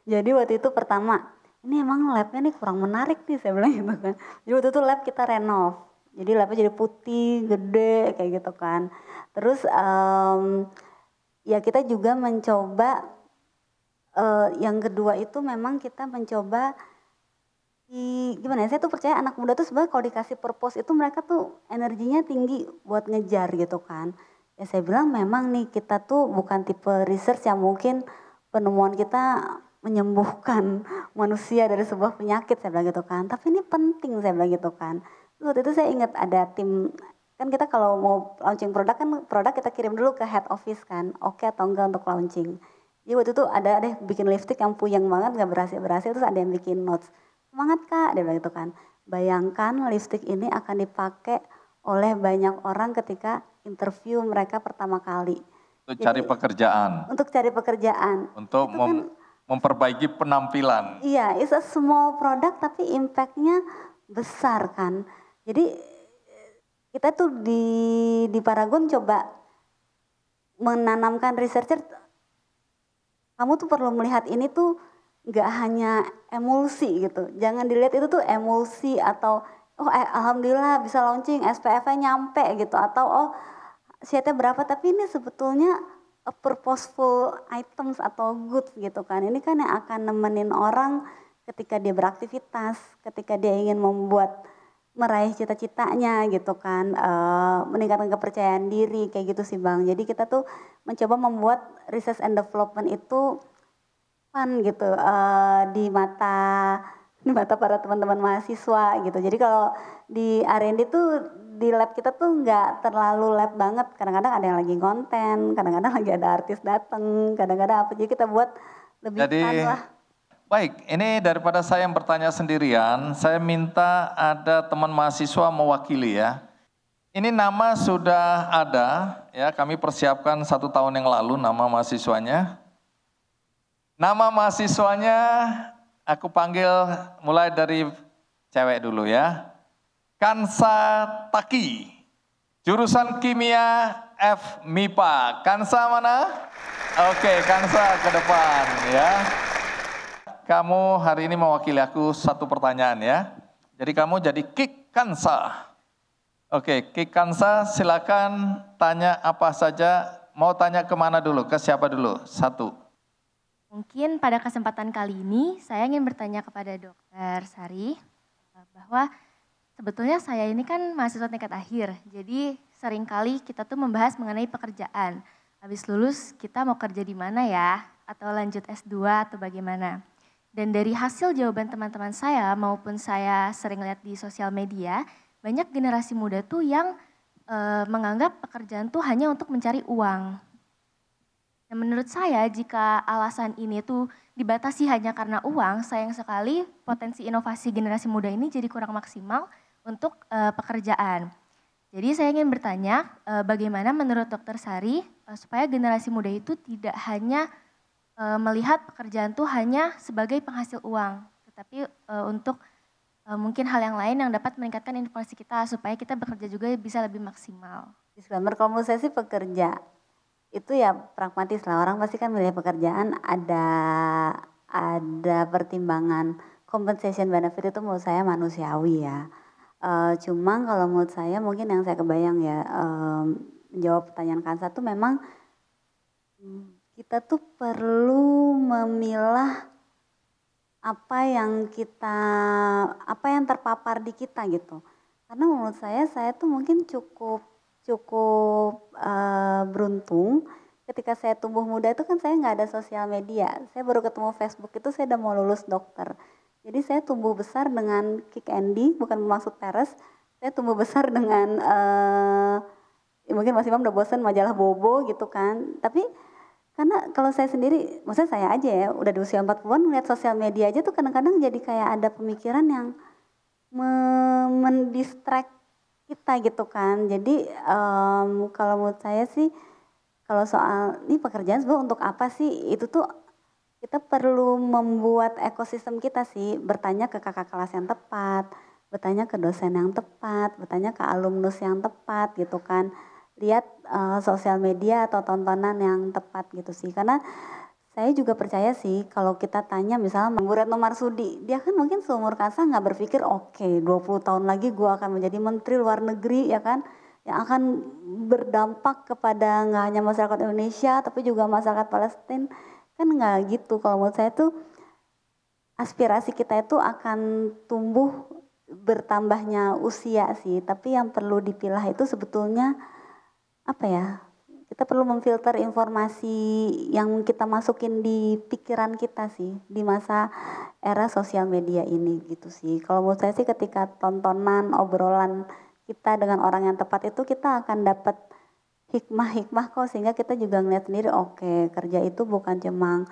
Jadi waktu itu pertama, ini emang labnya nih kurang menarik nih saya bilang gitu kan. Jadi waktu itu lab kita renov. Jadi labnya jadi putih, gede kayak gitu kan. Terus ya kita juga mencoba, yang kedua itu memang kita mencoba gimana ya, saya tuh percaya anak muda tuh sebenarnya kalau dikasih purpose itu mereka tuh energinya tinggi buat ngejar gitu kan. Ya saya bilang memang nih kita tuh bukan tipe research yang mungkin penemuan kita menyembuhkan manusia dari sebuah penyakit saya bilang gitu kan. Tapi ini penting saya bilang gitu kan. Terus waktu itu saya ingat ada tim, kan kita kalau mau launching produk kan produk kita kirim dulu ke head office kan. Oke atau enggak untuk launching. Jadi waktu itu ada deh bikin lipstick yang puyeng banget gak berhasil terus ada yang bikin notes. Semangat Kak, dia bilang gitu kan. Bayangkan lipstick ini akan dipakai oleh banyak orang ketika interview mereka pertama kali. Untuk cari pekerjaan. Untuk cari pekerjaan. Untuk memperbaiki penampilan. Iya, it's a small product tapi impact-nya besar kan. Jadi kita tuh di Paragon coba menanamkan researcher, kamu tuh perlu melihat ini tuh nggak hanya emulsi gitu. Jangan dilihat itu tuh emulsi atau alhamdulillah bisa launching SPF-nya nyampe gitu atau shade-nya berapa, tapi ini sebetulnya a purposeful items atau goods gitu kan. Ini kan yang akan nemenin orang ketika dia beraktivitas, ketika dia ingin meraih cita-citanya gitu kan, meningkatkan kepercayaan diri kayak gitu sih Bang. Jadi kita tuh mencoba membuat research and development itu fun gitu di mata para teman-teman mahasiswa gitu. Jadi kalau di R&D tuh di lab kita tuh nggak terlalu lab banget. Kadang-kadang ada yang lagi konten, kadang-kadang lagi ada artis dateng, kadang-kadang apa. Jadi kita buat lebih fun lah. Baik, ini daripada saya yang bertanya sendirian, saya minta ada teman mahasiswa mewakili ya. Ini nama sudah ada ya, kami persiapkan 1 tahun yang lalu nama mahasiswanya. Nama mahasiswanya aku panggil mulai dari cewek dulu ya. Kansa Taki, jurusan kimia F MIPA. Kansa mana? Oke, Kansa ke depan ya. Kamu hari ini mewakili aku 1 pertanyaan ya. Jadi kamu jadi Kik Kansa. Oke, Kik Kansa silakan tanya apa saja. Mau tanya kemana dulu? Ke siapa dulu? 1. Mungkin pada kesempatan kali ini saya ingin bertanya kepada Dokter Sari bahwa sebetulnya saya ini kan mahasiswa tingkat akhir, jadi seringkali kita tuh membahas mengenai pekerjaan. Habis lulus kita mau kerja di mana ya, atau lanjut S2 atau bagaimana. Dan dari hasil jawaban teman-teman saya maupun saya sering lihat di sosial media, banyak generasi muda tuh yang menganggap pekerjaan tuh hanya untuk mencari uang. Nah, menurut saya jika alasan ini tuh dibatasi hanya karena uang, sayang sekali potensi inovasi generasi muda ini jadi kurang maksimal untuk pekerjaan. Jadi saya ingin bertanya bagaimana menurut Dokter Sari supaya generasi muda itu tidak hanya melihat pekerjaan tuh hanya sebagai penghasil uang, tetapi untuk mungkin hal yang lain yang dapat meningkatkan informasi kita supaya kita bekerja juga bisa lebih maksimal. Disclaimer, kalau menurut saya sih pekerja itu ya pragmatis lah, orang pasti kan milih pekerjaan ada pertimbangan compensation benefit, itu menurut saya manusiawi ya. Cuma kalau menurut saya mungkin yang saya kebayang ya, menjawab pertanyaan Kansa tuh memang kita tuh perlu memilah apa yang terpapar di kita gitu. Karena menurut saya tuh mungkin cukup beruntung ketika saya tumbuh muda itu kan saya nggak ada sosial media. Saya baru ketemu Facebook itu saya udah mau lulus dokter. Jadi saya tumbuh besar dengan Kick Andy, bukan bermaksud peres. Saya tumbuh besar dengan mungkin Mas Imam udah bosan majalah Bobo gitu kan. Tapi karena kalau saya sendiri, maksudnya saya aja ya, udah di usia 40-an ngeliat sosial media aja tuh kadang-kadang jadi kayak ada pemikiran yang mendistract kita gitu kan. Jadi kalau menurut saya sih, kalau soal ini pekerjaan sebenarnya untuk apa sih, itu tuh kita perlu membuat ekosistem kita sih, bertanya ke kakak kelas yang tepat, bertanya ke dosen yang tepat, bertanya ke alumnus yang tepat gitu kan. Lihat sosial media atau tontonan yang tepat gitu sih. Karena saya juga percaya sih kalau kita tanya misalnya Bu Retno Marsudi, dia kan mungkin seumur Kansa nggak berpikir oke 20 tahun lagi gue akan menjadi menteri luar negeri ya kan, yang akan berdampak kepada nggak hanya masyarakat Indonesia tapi juga masyarakat Palestina, kan nggak gitu. Kalau menurut saya tuh aspirasi kita itu akan tumbuh bertambahnya usia sih, tapi yang perlu dipilah itu sebetulnya apa ya, kita perlu memfilter informasi yang kita masukin di pikiran kita sih di masa era sosial media ini gitu sih. Kalau menurut saya sih ketika tontonan, obrolan kita dengan orang yang tepat itu kita akan dapat hikmah-hikmah kok, sehingga kita juga ngeliat sendiri oke, kerja itu bukan cuma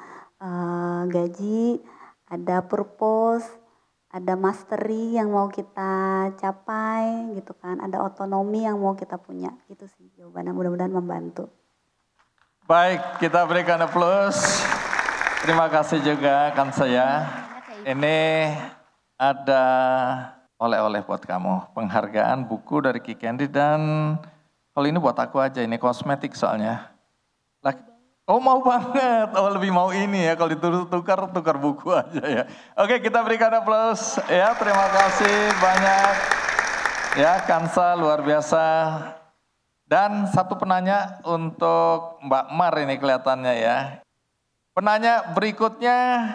gaji, ada purpose, ada mastery yang mau kita capai gitu kan, ada otonomi yang mau kita punya gitu sih jawabannya, mudah-mudahan membantu. Baik, kita berikan aplaus. Terima kasih juga Kansa ya. Ini ada oleh-oleh buat kamu, penghargaan buku dari Kick Andy, dan kalau ini buat aku aja, ini kosmetik soalnya. Oh mau banget, oh lebih mau ini ya, kalau tukar buku aja ya. Oke, kita berikan aplaus ya, terima kasih banyak ya Kansa, luar biasa. Dan satu penanya untuk Mbak Mar ini kelihatannya ya. Penanya berikutnya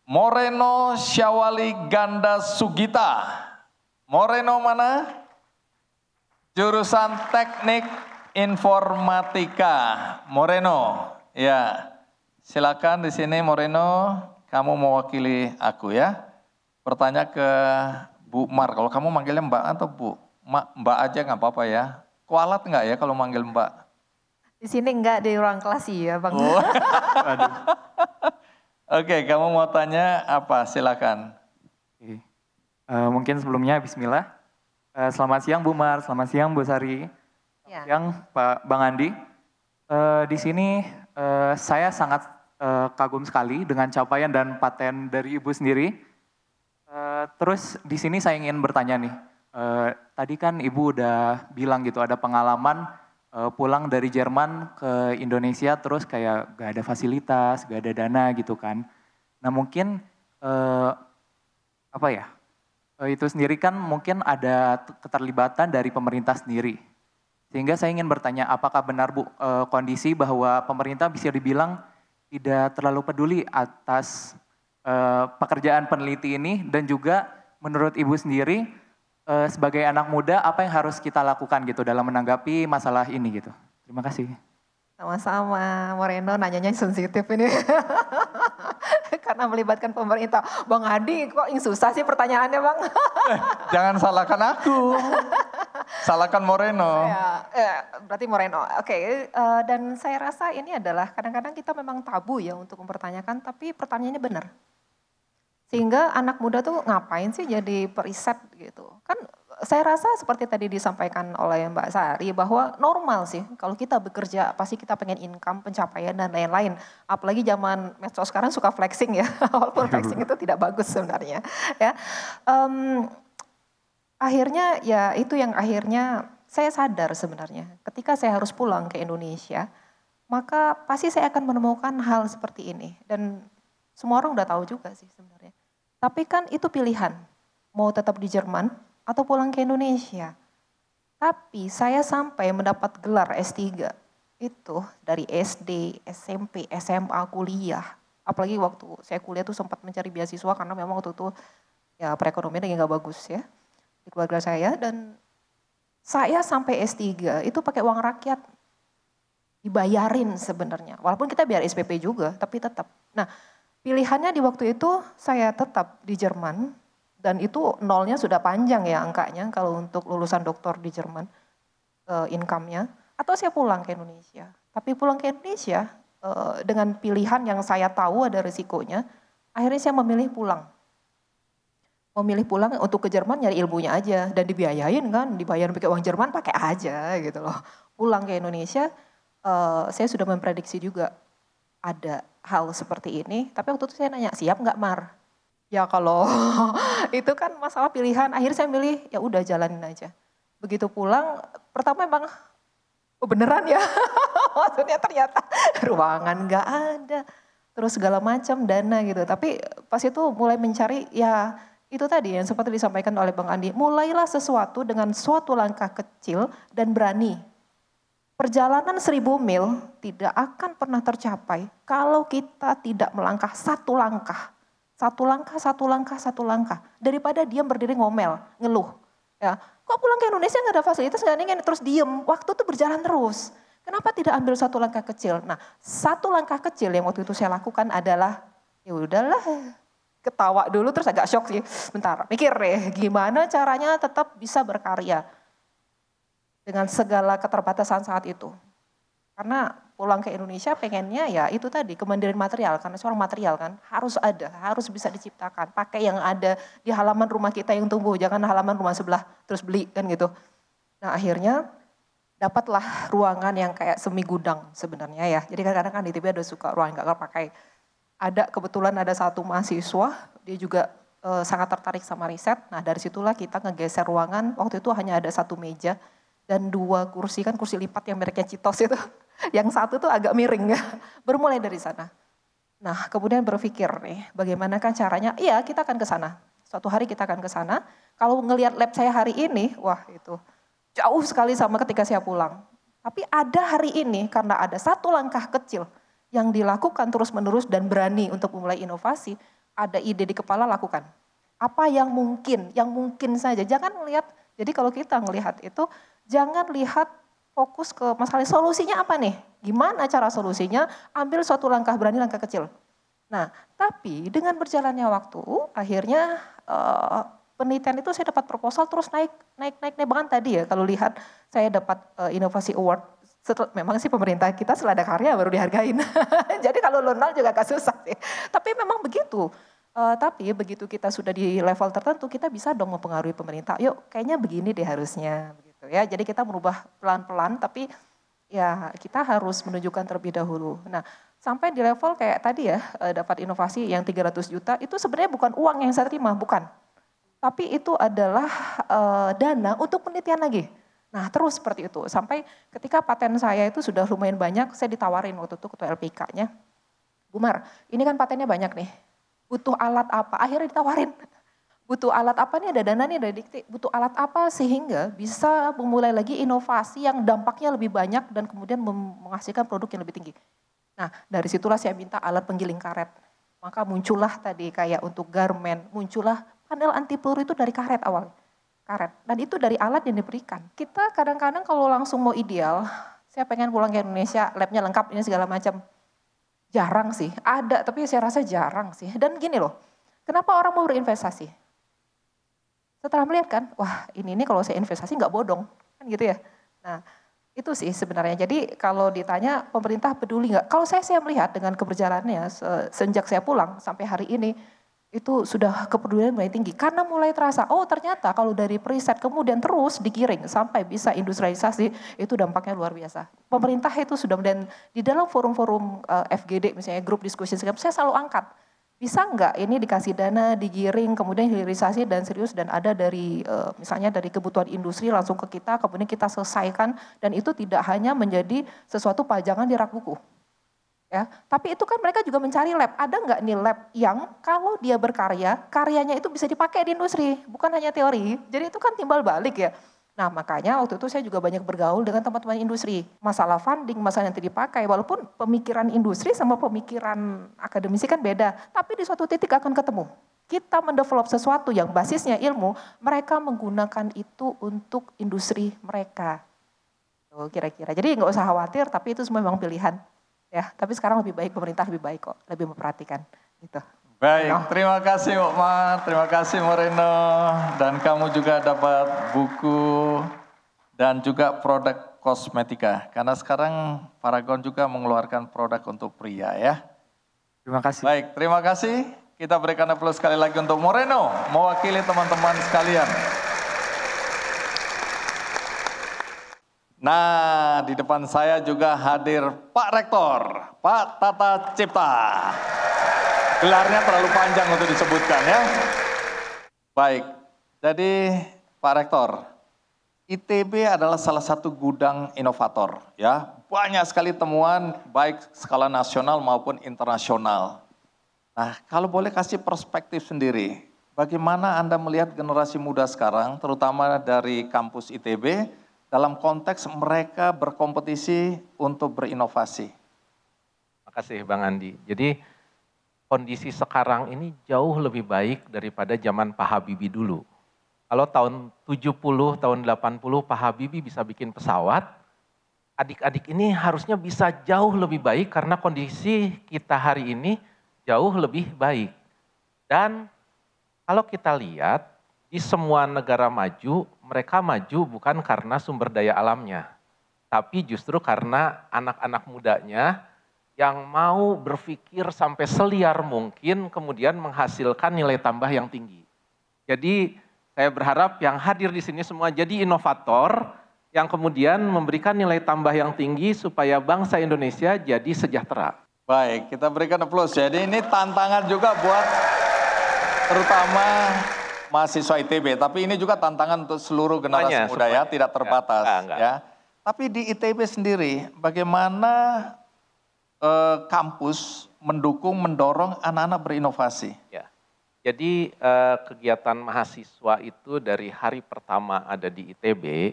Moreno Syawali Ganda Sugita. Moreno mana? Jurusan Teknik Informatika. Moreno. Ya, silakan di sini Moreno, kamu mewakili aku ya. Bertanya ke Bu Mar, kalau kamu manggilnya Mbak atau Bu? Mbak aja nggak apa-apa ya. Kualat nggak ya kalau manggil Mbak? Di sini enggak, di ruang kelas ya Bang. Oh. Oke, kamu mau tanya apa? Silakan. Mungkin sebelumnya Bismillah. Selamat siang Bu Mar, selamat siang Bu Sari, selamat siang Pak Bang Andi. Di sini saya sangat kagum sekali dengan capaian dan paten dari Ibu sendiri. Terus di sini saya ingin bertanya nih, tadi kan Ibu udah bilang gitu ada pengalaman pulang dari Jerman ke Indonesia terus kayak gak ada fasilitas, gak ada dana gitu kan. Nah mungkin itu sendiri kan mungkin ada keterlibatan dari pemerintah sendiri. Sehingga saya ingin bertanya, apakah benar Bu kondisi bahwa pemerintah bisa dibilang tidak terlalu peduli atas pekerjaan peneliti ini, dan juga menurut Ibu sendiri sebagai anak muda apa yang harus kita lakukan gitu dalam menanggapi masalah ini gitu. Terima kasih. Sama-sama, Moreno nanyanya sensitif ini. Karena melibatkan pemerintah. Bang Adi kok yang susah sih pertanyaannya Bang? Jangan salahkan aku. Salahkan Moreno. Berarti Moreno. Oke, dan saya rasa ini adalah kadang-kadang kita memang tabu ya untuk mempertanyakan, tapi pertanyaannya benar. Sehingga anak muda tuh ngapain sih jadi periset gitu. Kan saya rasa seperti tadi disampaikan oleh Mbak Sari bahwa normal sih kalau kita bekerja pasti kita pengen income, pencapaian dan lain-lain. Apalagi zaman medsos sekarang suka flexing ya, walaupun flexing itu tidak bagus sebenarnya. Ya, akhirnya ya itu yang akhirnya saya sadar sebenarnya ketika saya harus pulang ke Indonesia, maka pasti saya akan menemukan hal seperti ini dan semua orang udah tahu juga sih sebenarnya. Tapi kan itu pilihan, mau tetap di Jerman atau pulang ke Indonesia. Tapi saya sampai mendapat gelar S3 itu dari SD, SMP, SMA, kuliah. Apalagi waktu saya kuliah tuh sempat mencari beasiswa karena memang waktu itu ya perekonomian yang gak bagus ya di keluarga saya. Dan saya sampai S3 itu pakai uang rakyat. Dibayarin sebenarnya. Walaupun kita biar SPP juga tapi tetap. Nah pilihannya di waktu itu saya tetap di Jerman. Dan itu nolnya sudah panjang ya angkanya kalau untuk lulusan doktor di Jerman income-nya. Atau saya pulang ke Indonesia. Tapi pulang ke Indonesia dengan pilihan yang saya tahu ada risikonya. Akhirnya saya memilih pulang. Memilih pulang untuk ke Jerman nyari ilmunya aja. Dan dibiayain kan, dibayar pakai uang Jerman pakai aja gitu loh. Pulang ke Indonesia saya sudah memprediksi juga ada hal seperti ini. Tapi waktu itu saya nanya, siap nggak Mar? Ya kalau itu kan masalah pilihan, akhirnya saya milih ya udah jalanin aja. Begitu pulang, pertama emang beneran ya, maksudnya ternyata ruangan nggak ada, terus segala macam dana gitu. Tapi pas itu mulai mencari ya itu tadi yang seperti disampaikan oleh Bang Andi, mulailah sesuatu dengan suatu langkah kecil dan berani. Perjalanan 1000 mil tidak akan pernah tercapai kalau kita tidak melangkah satu langkah. Satu langkah, satu langkah, satu langkah. Daripada diam berdiri ngomel, ngeluh. Ya, kok pulang ke Indonesia nggak ada fasilitas, nggak ada terus diem. Waktu tuh berjalan terus. Kenapa tidak ambil satu langkah kecil? Nah, satu langkah kecil yang waktu itu saya lakukan adalah, ya udahlah, ketawa dulu terus agak shock sih. Bentar, mikir deh, gimana caranya tetap bisa berkarya dengan segala keterbatasan saat itu. Karena pulang ke Indonesia pengennya ya itu tadi kemandirian material, karena seorang material kan harus ada, harus bisa diciptakan. Pakai yang ada di halaman rumah kita yang tumbuh, jangan halaman rumah sebelah terus beli kan gitu. Nah akhirnya dapatlah ruangan yang kayak semi gudang sebenarnya ya. Jadi kadang-kadang kan di TV ada suka ruangan gak pakai. Ada kebetulan ada satu mahasiswa, dia juga sangat tertarik sama riset. Nah dari situlah kita ngegeser ruangan, waktu itu hanya ada satu meja dan 2 kursi, kan kursi lipat yang mereknya Citos itu. Yang satu tuh agak miring, bermulai dari sana. Nah kemudian berpikir nih, bagaimanakah caranya, iya kita akan ke sana. Suatu hari kita akan ke sana, kalau ngelihat lab saya hari ini, wah itu jauh sekali sama ketika saya pulang. Tapi ada hari ini karena ada satu langkah kecil yang dilakukan terus menerus dan berani untuk memulai inovasi, ada ide di kepala lakukan. Apa yang mungkin saja, jangan melihat, jadi kalau kita melihat itu, jangan lihat fokus ke masalah solusinya apa nih? Gimana cara solusinya? Ambil suatu langkah berani, langkah kecil. Nah, tapi dengan berjalannya waktu, akhirnya penelitian itu saya dapat proposal terus naik. Bahkan tadi ya, kalau lihat saya dapat Inovasi Award. Memang sih pemerintah kita setelah ada karya baru dihargain. Jadi kalau nol juga gak susah sih. Tapi memang begitu. Tapi begitu kita sudah di level tertentu, kita bisa dong mempengaruhi pemerintah. Yuk, kayaknya begini deh harusnya. Ya, jadi kita merubah pelan-pelan, tapi ya kita harus menunjukkan terlebih dahulu. Nah, sampai di level kayak tadi ya, dapat inovasi yang 300 juta, itu sebenarnya bukan uang yang saya terima, bukan. Tapi itu adalah dana untuk penelitian lagi. Nah, terus seperti itu. Sampai ketika paten saya itu sudah lumayan banyak, saya ditawarin waktu itu ketua LPK-nya. Bu Mar, ini kan patennya banyak nih, butuh alat apa? Akhirnya ditawarin. Butuh alat apa nih, ada dana nih, ada dikti, butuh alat apa sehingga bisa memulai lagi inovasi yang dampaknya lebih banyak dan kemudian menghasilkan produk yang lebih tinggi. Nah dari situlah saya minta alat penggiling karet. Maka muncullah tadi kayak untuk garmen, muncullah panel anti peluru itu dari karet awal. Karet, dan itu dari alat yang diberikan. Kita kadang-kadang kalau langsung mau ideal, saya pengen pulang ke Indonesia, labnya lengkap ini segala macam. Jarang sih, ada tapi saya rasa jarang sih. Dan gini loh, kenapa orang mau berinvestasi? Setelah melihat kan, wah ini kalau saya investasi nggak bodong, kan gitu ya. Nah itu sih sebenarnya, jadi kalau ditanya pemerintah peduli nggak? Kalau saya melihat dengan keberjalanannya sejak saya pulang sampai hari ini, itu sudah kepedulian mulai tinggi. Karena mulai terasa, oh ternyata kalau dari periset kemudian terus digiring sampai bisa industrialisasi, itu dampaknya luar biasa. Pemerintah itu sudah, dan di dalam forum-forum FGD misalnya, grup diskusi, saya selalu angkat. Bisa nggak ini dikasih dana, digiring, kemudian hilirisasi dan serius, dan ada dari misalnya dari kebutuhan industri langsung ke kita, kemudian kita selesaikan, dan itu tidak hanya menjadi sesuatu pajangan di rak buku. Ya, tapi itu kan mereka juga mencari lab. Ada nggak nih lab yang kalau dia berkarya, karyanya itu bisa dipakai di industri, bukan hanya teori. Jadi itu kan timbal balik ya. Nah makanya waktu itu saya juga banyak bergaul dengan teman-teman industri. Masalah funding, masalah yang dipakai, walaupun pemikiran industri sama pemikiran akademisi kan beda. Tapi di suatu titik akan ketemu. Kita mendevelop sesuatu yang basisnya ilmu, mereka menggunakan itu untuk industri mereka. Tuh, kira-kira. Jadi nggak usah khawatir, tapi itu semua memang pilihan. Ya, tapi sekarang lebih baik, pemerintah lebih baik kok, lebih memperhatikan. Gitu. Baik, terima kasih Okmar, terima kasih Moreno, dan kamu juga dapat buku dan juga produk kosmetika. Karena sekarang Paragon juga mengeluarkan produk untuk pria ya. Terima kasih. Baik, terima kasih. Kita berikan aplaus sekali lagi untuk Moreno, mewakili teman-teman sekalian. Nah, di depan saya juga hadir Pak Rektor, Pak Tata Cipta. Gelarnya terlalu panjang untuk disebutkan ya. Baik, jadi Pak Rektor, ITB adalah salah satu gudang inovator ya. Banyak sekali temuan baik skala nasional maupun internasional. Nah, kalau boleh kasih perspektif sendiri, bagaimana Anda melihat generasi muda sekarang, terutama dari kampus ITB, dalam konteks mereka berkompetisi untuk berinovasi? Terima kasih Bang Andi. Jadi kondisi sekarang ini jauh lebih baik daripada zaman Pak Habibie dulu. Kalau tahun 70, tahun 80 Pak Habibie bisa bikin pesawat, adik-adik ini harusnya bisa jauh lebih baik karena kondisi kita hari ini jauh lebih baik. Dan kalau kita lihat di semua negara maju, mereka maju bukan karena sumber daya alamnya, tapi justru karena anak-anak mudanya yang mau berpikir sampai seliar mungkin, kemudian menghasilkan nilai tambah yang tinggi. Jadi saya berharap yang hadir di sini semua jadi inovator, yang kemudian memberikan nilai tambah yang tinggi supaya bangsa Indonesia jadi sejahtera. Baik, kita berikan aplaus. Jadi ini tantangan juga buat terutama mahasiswa ITB, tapi ini juga tantangan untuk seluruh generasi muda ya, tidak terbatas ya. Tapi di ITB sendiri, bagaimana kampus mendorong anak-anak berinovasi? Ya, jadi kegiatan mahasiswa itu dari hari pertama ada di ITB,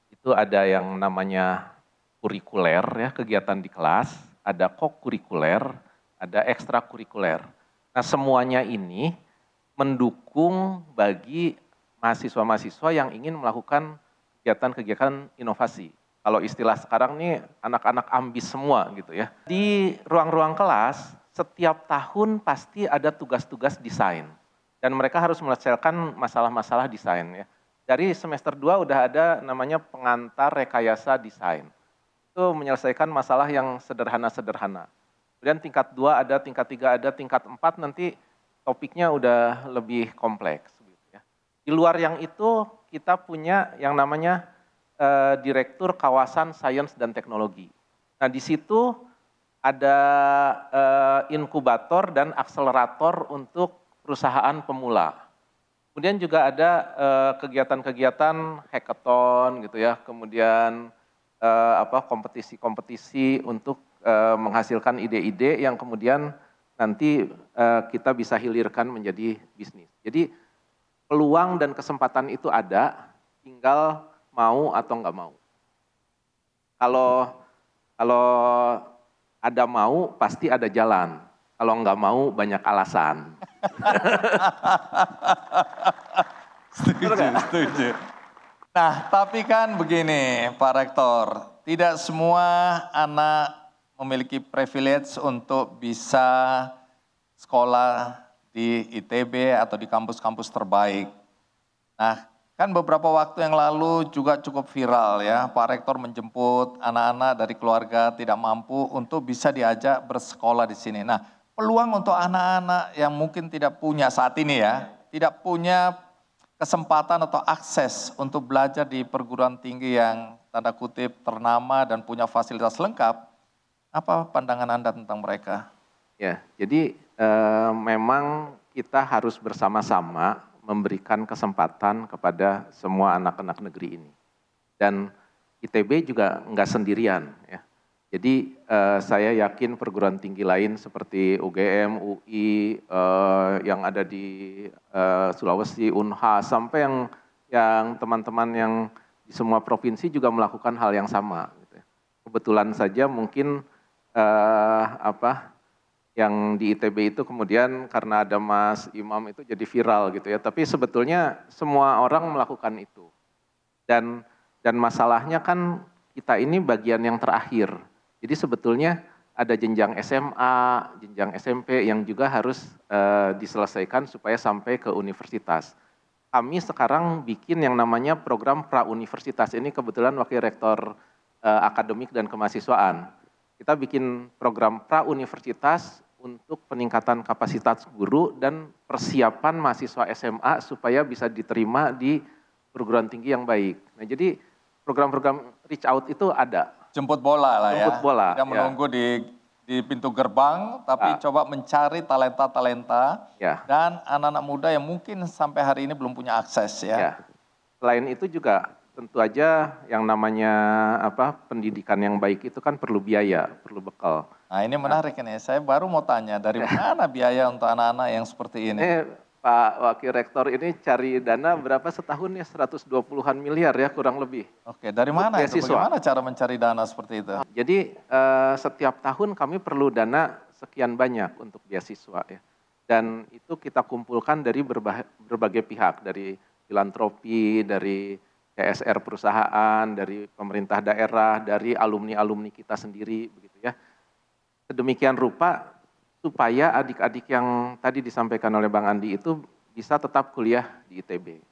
itu ada yang namanya kurikuler ya, kegiatan di kelas, ada kokurikuler, ada ekstrakurikuler. Nah semuanya ini mendukung bagi mahasiswa-mahasiswa yang ingin melakukan kegiatan-kegiatan inovasi. Kalau istilah sekarang nih anak-anak ambis semua gitu ya. Di ruang-ruang kelas setiap tahun pasti ada tugas-tugas desain. Dan mereka harus menyelesaikan masalah-masalah desain ya. Dari semester 2 udah ada namanya pengantar rekayasa desain. Itu menyelesaikan masalah yang sederhana-sederhana. Kemudian tingkat 2 ada, tingkat 3 ada, tingkat 4 nanti topiknya udah lebih kompleks. Gitu ya. Di luar yang itu kita punya yang namanya Direktur Kawasan Sains dan Teknologi. Nah di situ ada inkubator dan akselerator untuk perusahaan pemula. Kemudian juga ada kegiatan-kegiatan hackathon gitu ya, kemudian kompetisi-kompetisi untuk menghasilkan ide-ide yang kemudian nanti kita bisa hilirkan menjadi bisnis. Jadi peluang dan kesempatan itu ada, tinggal mau atau enggak mau. Kalau ada mau pasti ada jalan. Kalau enggak mau banyak alasan. Setuju. Nah, tapi kan begini Pak Rektor, tidak semua anak memiliki privilege untuk bisa sekolah di ITB atau di kampus-kampus terbaik. Nah, kan beberapa waktu yang lalu juga cukup viral ya, Pak Rektor menjemput anak-anak dari keluarga tidak mampu untuk bisa diajak bersekolah di sini. Nah, peluang untuk anak-anak yang mungkin tidak punya saat ini ya, tidak punya kesempatan atau akses untuk belajar di perguruan tinggi yang tanda kutip ternama dan punya fasilitas lengkap, apa pandangan Anda tentang mereka? Ya, jadi memang kita harus bersama-sama memberikan kesempatan kepada semua anak-anak negeri ini. Dan ITB juga nggak sendirian ya. Jadi saya yakin perguruan tinggi lain seperti UGM, UI, yang ada di Sulawesi, Unhas, sampai yang teman-teman yang di semua provinsi juga melakukan hal yang sama. Gitu ya. Kebetulan saja mungkin yang di ITB itu kemudian karena ada Mas Imam itu jadi viral gitu ya. Tapi sebetulnya semua orang melakukan itu. Dan masalahnya kan kita ini bagian yang terakhir. Jadi sebetulnya ada jenjang SMA, jenjang SMP yang juga harus diselesaikan supaya sampai ke universitas. Kami sekarang bikin yang namanya program pra-universitas. Ini kebetulan Wakil Rektor Akademik dan Kemahasiswaan. Kita bikin program pra-universitas untuk peningkatan kapasitas guru dan persiapan mahasiswa SMA supaya bisa diterima di perguruan tinggi yang baik. Nah, jadi program-program reach out itu ada. Jemput bola lah ya. Jemput bola. Tidak menunggu di pintu gerbang, tapi coba mencari talenta-talenta dan anak-anak muda yang mungkin sampai hari ini belum punya akses ya. Selain itu juga tentu aja yang namanya pendidikan yang baik itu kan perlu biaya, perlu bekal. Nah ini menarik ini, saya baru mau tanya dari mana biaya untuk anak-anak yang seperti ini? Pak Wakil Rektor ini cari dana berapa setahun ya, 120-an miliar ya kurang lebih. Oke, dari mana itu? Bagaimana cara mencari dana seperti itu? Jadi setiap tahun kami perlu dana sekian banyak untuk beasiswa ya. Dan itu kita kumpulkan dari berbagai pihak, dari filantropi, dari CSR perusahaan, dari pemerintah daerah, dari alumni-alumni kita sendiri begitu ya. Sedemikian rupa supaya adik-adik yang tadi disampaikan oleh Bang Andi itu bisa tetap kuliah di ITB.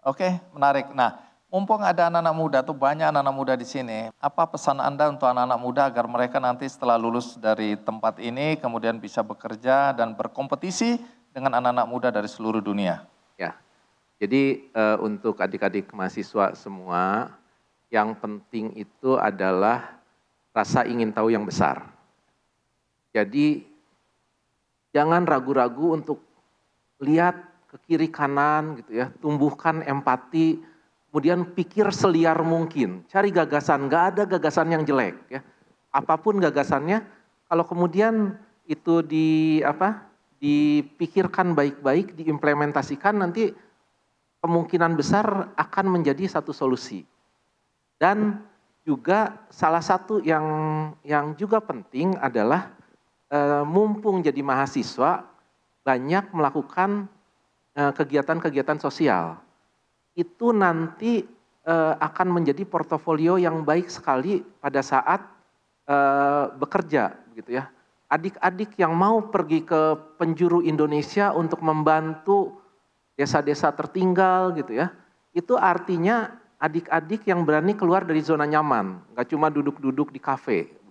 Oke, menarik. Nah, mumpung ada anak-anak muda, tuh banyak anak-anak muda di sini. Apa pesan Anda untuk anak-anak muda agar mereka nanti setelah lulus dari tempat ini kemudian bisa bekerja dan berkompetisi dengan anak-anak muda dari seluruh dunia? Ya, jadi untuk adik-adik mahasiswa semua, yang penting itu adalah rasa ingin tahu yang besar. Jadi jangan ragu-ragu untuk lihat ke kiri kanan gitu ya, tumbuhkan empati, kemudian pikir seliar mungkin, cari gagasan, nggak ada gagasan yang jelek ya. Apapun gagasannya, kalau kemudian itu dipikirkan baik-baik, diimplementasikan, nanti kemungkinan besar akan menjadi satu solusi. Dan juga salah satu yang juga penting adalah mumpung jadi mahasiswa, banyak melakukan kegiatan-kegiatan sosial. Itu nanti akan menjadi portofolio yang baik sekali pada saat bekerja, gitu ya. Adik-adik yang mau pergi ke penjuru Indonesia untuk membantu desa-desa tertinggal, gitu ya. Itu artinya adik-adik yang berani keluar dari zona nyaman, nggak cuma duduk-duduk di kafe.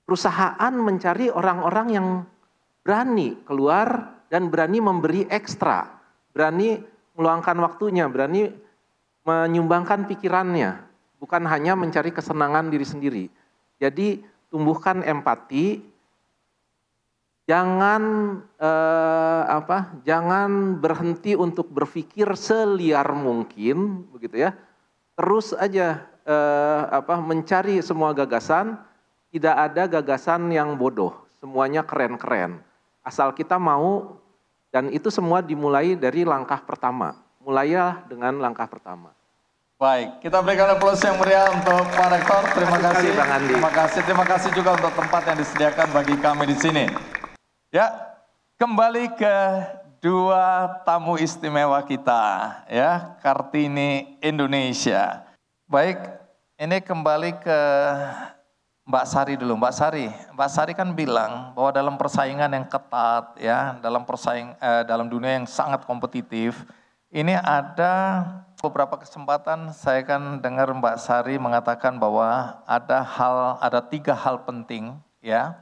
Perusahaan mencari orang-orang yang berani keluar dan berani memberi ekstra, berani meluangkan waktunya, berani menyumbangkan pikirannya, bukan hanya mencari kesenangan diri sendiri. Jadi tumbuhkan empati, jangan berhenti untuk berpikir seliar mungkin, begitu ya. Terus aja mencari semua gagasan. Tidak ada gagasan yang bodoh, semuanya keren-keren. Asal kita mau, dan itu semua dimulai dari langkah pertama. Mulailah dengan langkah pertama. Baik, kita berikan aplaus yang meriah untuk Pak Rektor. Terima kasih, Bang Andi. Terima kasih juga untuk tempat yang disediakan bagi kami di sini. Ya, kembali ke dua tamu istimewa kita, ya, Kartini Indonesia. Baik, ini kembali ke Mbak Sari dulu. Mbak Sari kan bilang bahwa dalam persaingan yang ketat, ya, dalam dunia yang sangat kompetitif, ini ada beberapa kesempatan saya kan dengar Mbak Sari mengatakan bahwa ada 3 hal penting, ya,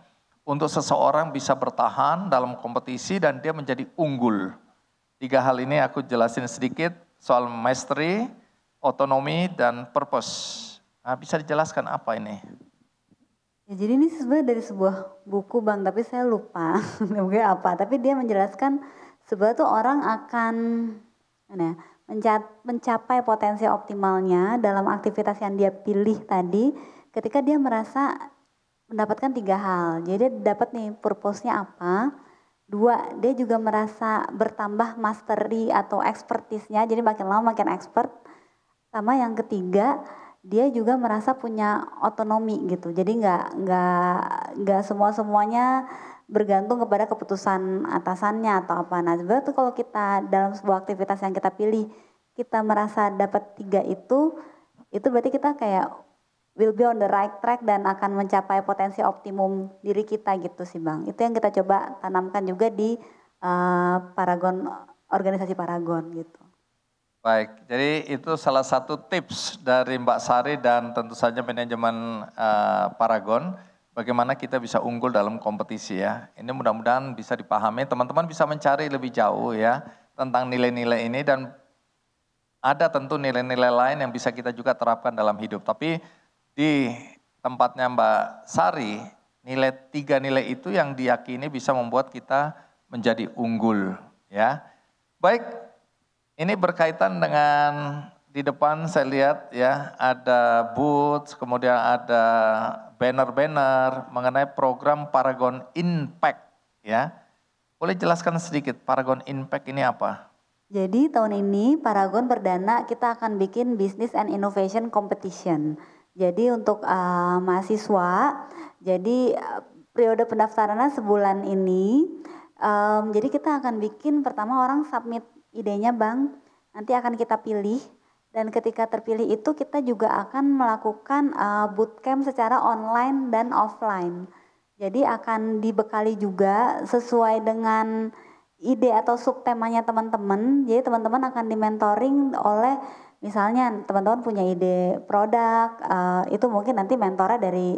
untuk seseorang bisa bertahan dalam kompetisi dan dia menjadi unggul? 3 hal ini aku jelasin sedikit soal mastery, otonomi, dan purpose. Nah, bisa dijelaskan apa ini? Ya, jadi ini sebenarnya dari sebuah buku Bang, tapi saya lupa mungkin apa. Tapi dia menjelaskan sebenarnya tuh orang akan mencapai potensi optimalnya dalam aktivitas yang dia pilih tadi ketika dia merasa mendapatkan 3 hal. Jadi dia dapat nih purpose-nya apa. 2, dia juga merasa bertambah mastery atau expertise-nya, jadi makin lama makin expert. Sama yang ketiga, dia juga merasa punya otonomi gitu. Jadi nggak semuanya bergantung kepada keputusan atasannya atau apa. Nah, sebenarnya tuh kalau kita dalam sebuah aktivitas yang kita pilih, kita merasa dapat 3 itu berarti kita kayak will be on the right track dan akan mencapai potensi optimum diri kita gitu sih Bang. Itu yang kita coba tanamkan juga di Paragon, organisasi Paragon gitu. Baik, jadi itu salah satu tips dari Mbak Sari dan tentu saja manajemen Paragon, bagaimana kita bisa unggul dalam kompetisi ya. Ini mudah-mudahan bisa dipahami, teman-teman bisa mencari lebih jauh ya tentang nilai-nilai ini, dan ada tentu nilai-nilai lain yang bisa kita juga terapkan dalam hidup. Tapi di tempatnya Mbak Sari, 3 nilai itu yang diyakini bisa membuat kita menjadi unggul ya. Baik, ini berkaitan dengan di depan saya lihat ya ada booth, kemudian ada banner-banner mengenai program Paragon Impact ya. Boleh jelaskan sedikit Paragon Impact ini apa? Jadi tahun ini Paragon perdana kita akan bikin Business and Innovation Competition. Jadi untuk mahasiswa, jadi periode pendaftarannya sebulan ini. Jadi kita akan bikin pertama orang submit idenya Bang, nanti akan kita pilih. Dan ketika terpilih itu kita juga akan melakukan bootcamp secara online dan offline. Jadi akan dibekali juga sesuai dengan ide atau subtemanya teman-teman. Jadi teman-teman akan dimentoring oleh misalnya teman-teman punya ide produk, itu mungkin nanti mentornya dari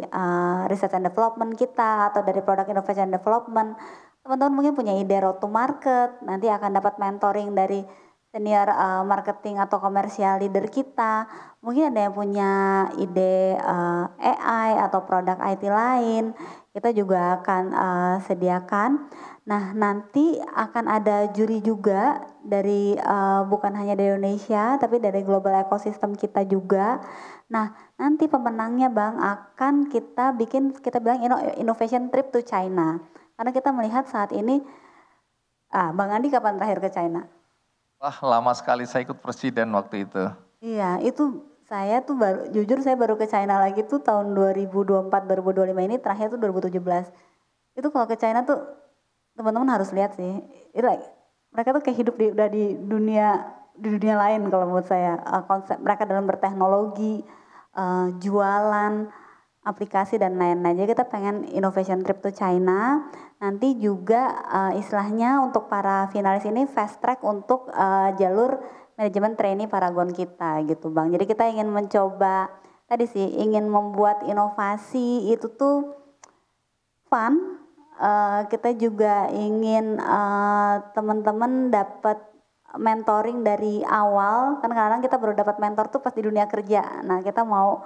research and development kita atau dari product innovation and development. Teman-teman mungkin punya ide road to market, nanti akan dapat mentoring dari senior marketing atau komersial leader kita. Mungkin ada yang punya ide AI atau produk IT lain, kita juga akan sediakan. Nah, nanti akan ada juri juga dari bukan hanya dari Indonesia tapi dari global ecosystem kita juga. Nah, nanti pemenangnya Bang akan kita bilang innovation trip to China. Karena kita melihat saat ini Bang Andi kapan terakhir ke China? Wah, lama sekali, saya ikut presiden waktu itu. Iya, itu saya tuh saya baru ke China lagi tuh tahun 2024 2025 ini, terakhir tuh 2017. Itu kalau ke China tuh teman-teman harus lihat sih, mereka tuh kayak hidup udah di dunia lain kalau menurut saya. Konsep mereka dalam berteknologi, jualan, aplikasi dan lain-lain. Jadi kita pengen innovation trip to China. Nanti juga istilahnya untuk para finalis ini fast track untuk jalur manajemen trainee Paragon kita gitu Bang. Jadi kita ingin mencoba ingin membuat inovasi itu tuh fun. Kita juga ingin teman-teman dapat mentoring dari awal, kan kadang-kadang kita baru dapat mentor tuh pas di dunia kerja. Nah, kita mau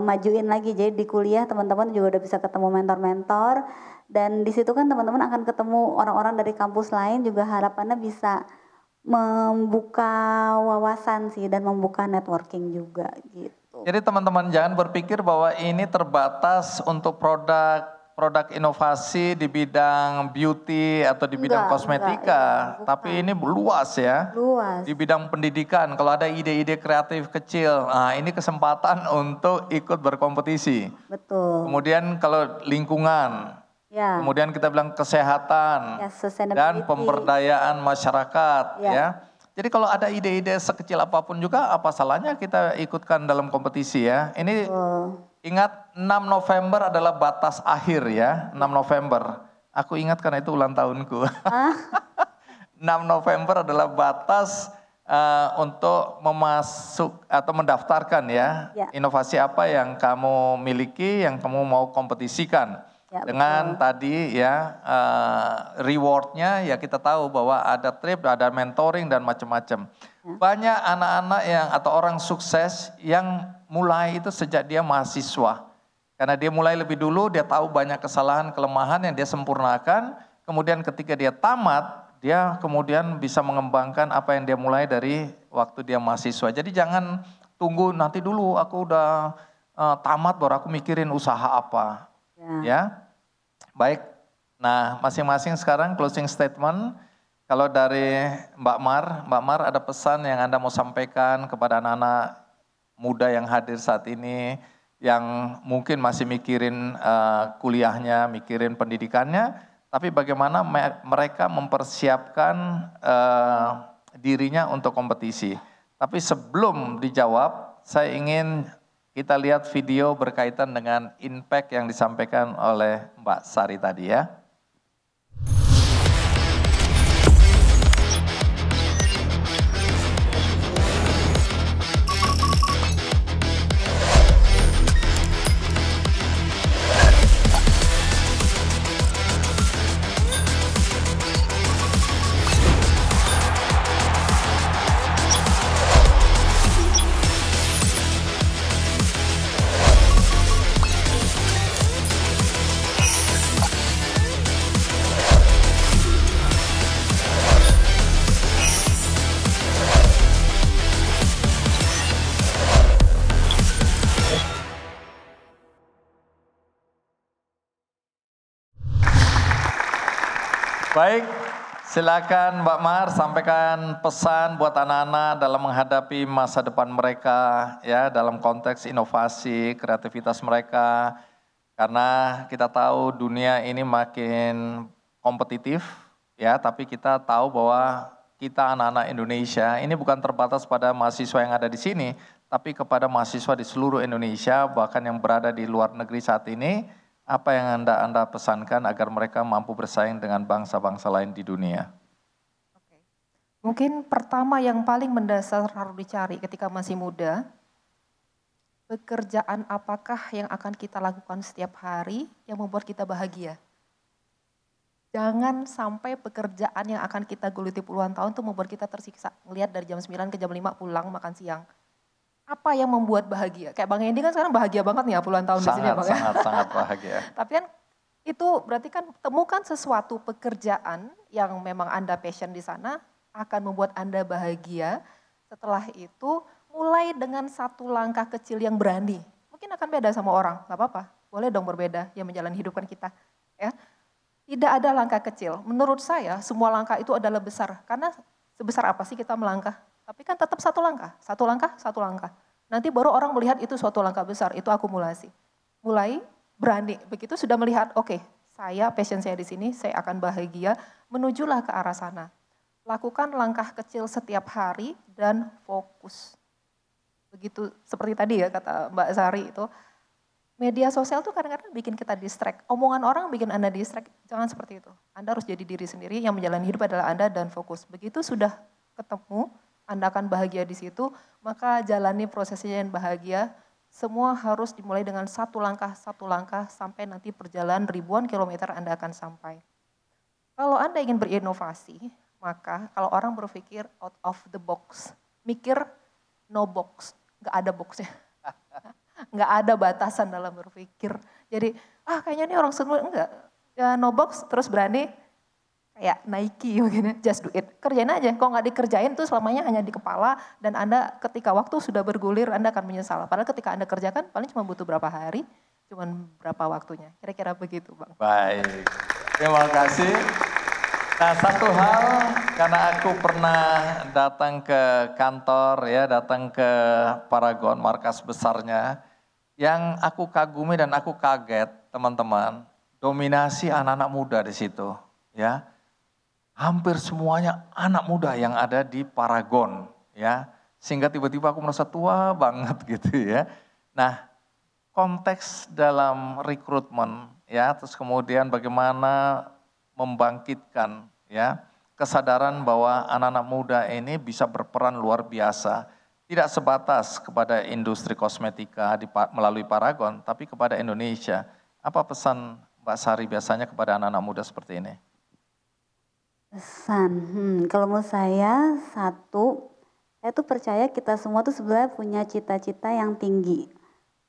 majuin lagi, jadi di kuliah teman-teman juga udah bisa ketemu mentor-mentor, dan di situ kan teman-teman akan ketemu orang-orang dari kampus lain, juga harapannya bisa membuka wawasan sih dan membuka networking juga gitu. Jadi teman-teman jangan berpikir bahwa ini terbatas untuk produk inovasi di bidang beauty atau di bidang kosmetika, tapi ini luas ya. Luas. Di bidang pendidikan, kalau ada ide-ide kreatif kecil, nah ini kesempatan untuk ikut berkompetisi. Betul. Kemudian kalau lingkungan, ya. Kemudian kita bilang kesehatan, ya, dan pemberdayaan masyarakat, ya. Jadi kalau ada ide-ide sekecil apapun juga, apa salahnya kita ikutkan dalam kompetisi ya. Ini ingat 6 November adalah batas akhir ya, 6 November. Aku ingat karena itu ulang tahunku. 6 November adalah batas untuk mendaftarkan ya, inovasi apa yang kamu miliki, yang kamu mau kompetisikan. Ya, dengan tadi ya rewardnya ya kita tahu bahwa ada trip, ada mentoring dan macam-macam. Banyak anak-anak yang atau orang sukses yang mulai itu sejak dia mahasiswa. Karena dia mulai lebih dulu, dia tahu banyak kesalahan, kelemahan yang dia sempurnakan. Kemudian ketika dia tamat, dia kemudian bisa mengembangkan apa yang dia mulai dari waktu dia mahasiswa. Jadi jangan tunggu nanti dulu aku udah tamat baru aku mikirin usaha apa. Ya, baik. Nah, masing-masing sekarang closing statement. Kalau dari Mbak Mar ada pesan yang Anda mau sampaikan kepada anak-anak muda yang hadir saat ini, yang mungkin masih mikirin kuliahnya, mikirin pendidikannya, tapi bagaimana mereka mempersiapkan dirinya untuk kompetisi. Tapi sebelum dijawab, saya ingin kita lihat video berkaitan dengan impact yang disampaikan oleh Mbak Sari tadi ya. Baik, silakan Mbak Mar sampaikan pesan buat anak-anak dalam menghadapi masa depan mereka ya dalam konteks inovasi, kreativitas mereka. Karena kita tahu dunia ini makin kompetitif ya, tapi kita tahu bahwa kita anak-anak Indonesia ini bukan terbatas pada mahasiswa yang ada di sini, tapi kepada mahasiswa di seluruh Indonesia, bahkan yang berada di luar negeri saat ini. Apa yang Anda pesankan agar mereka mampu bersaing dengan bangsa-bangsa lain di dunia? Oke. Mungkin pertama yang paling mendasar harus dicari ketika masih muda, pekerjaan apakah yang akan kita lakukan setiap hari yang membuat kita bahagia? Jangan sampai pekerjaan yang akan kita geluti puluhan tahun itu membuat kita tersiksa. Ngelihat dari jam 9 ke jam 5 pulang makan siang. Apa yang membuat bahagia? Kayak Bang Hendy kan sekarang bahagia banget nih ya puluhan tahun di sini Bang. Sangat bahagia. Tapi kan itu berarti kan temukan sesuatu pekerjaan yang memang Anda passion di sana akan membuat Anda bahagia. Setelah itu mulai dengan satu langkah kecil yang berani. Mungkin akan beda sama orang, gak apa-apa. Boleh dong berbeda, yang menjalani hidup kan kita. Ya. Tidak ada langkah kecil. Menurut saya semua langkah itu adalah besar. Karena sebesar apa sih kita melangkah? Tapi kan tetap satu langkah, satu langkah, satu langkah. Nanti baru orang melihat itu suatu langkah besar, itu akumulasi. Mulai berani, begitu sudah melihat, oke, saya passion saya di sini, saya akan bahagia, menujulah ke arah sana. Lakukan langkah kecil setiap hari dan fokus. Begitu seperti tadi ya kata Mbak Sari itu, media sosial tuh kadang-kadang bikin kita distract. Omongan orang bikin Anda distract, jangan seperti itu. Anda harus jadi diri sendiri, yang menjalani hidup adalah Anda dan fokus. Begitu sudah ketemu, Anda akan bahagia di situ, maka jalani prosesnya yang bahagia. Semua harus dimulai dengan satu langkah, sampai nanti perjalanan ribuan kilometer Anda akan sampai. Kalau Anda ingin berinovasi, maka kalau orang berpikir out of the box, mikir no box, nggak ada boxnya. Nggak ada batasan dalam berpikir. Jadi, kayaknya ini orang semua, enggak. Ya, no box, terus berani, kayak Nike begini, just do it. Kerjain aja, kalau nggak dikerjain tuh selamanya hanya di kepala dan Anda ketika waktu sudah bergulir Anda akan menyesal. Padahal ketika Anda kerjakan paling cuma butuh berapa hari, cuma berapa waktunya. Kira-kira begitu Bang. Baik, terima kasih. Nah satu hal, karena aku pernah datang ke kantor ya, datang ke Paragon, markas besarnya, yang aku kagumi dan aku kaget teman-teman, dominasi anak-anak muda di situ ya. Hampir semuanya anak muda yang ada di Paragon ya. Sehingga tiba-tiba aku merasa tua banget gitu ya. Nah, konteks dalam rekrutmen ya, terus kemudian bagaimana membangkitkan ya kesadaran bahwa anak-anak muda ini bisa berperan luar biasa. Tidak sebatas kepada industri kosmetika melalui Paragon, tapi kepada Indonesia. Apa pesan Mbak Sari biasanya kepada anak-anak muda seperti ini? Pesan, kalau menurut saya satu, saya tuh percaya kita semua tuh sebenarnya punya cita-cita yang tinggi.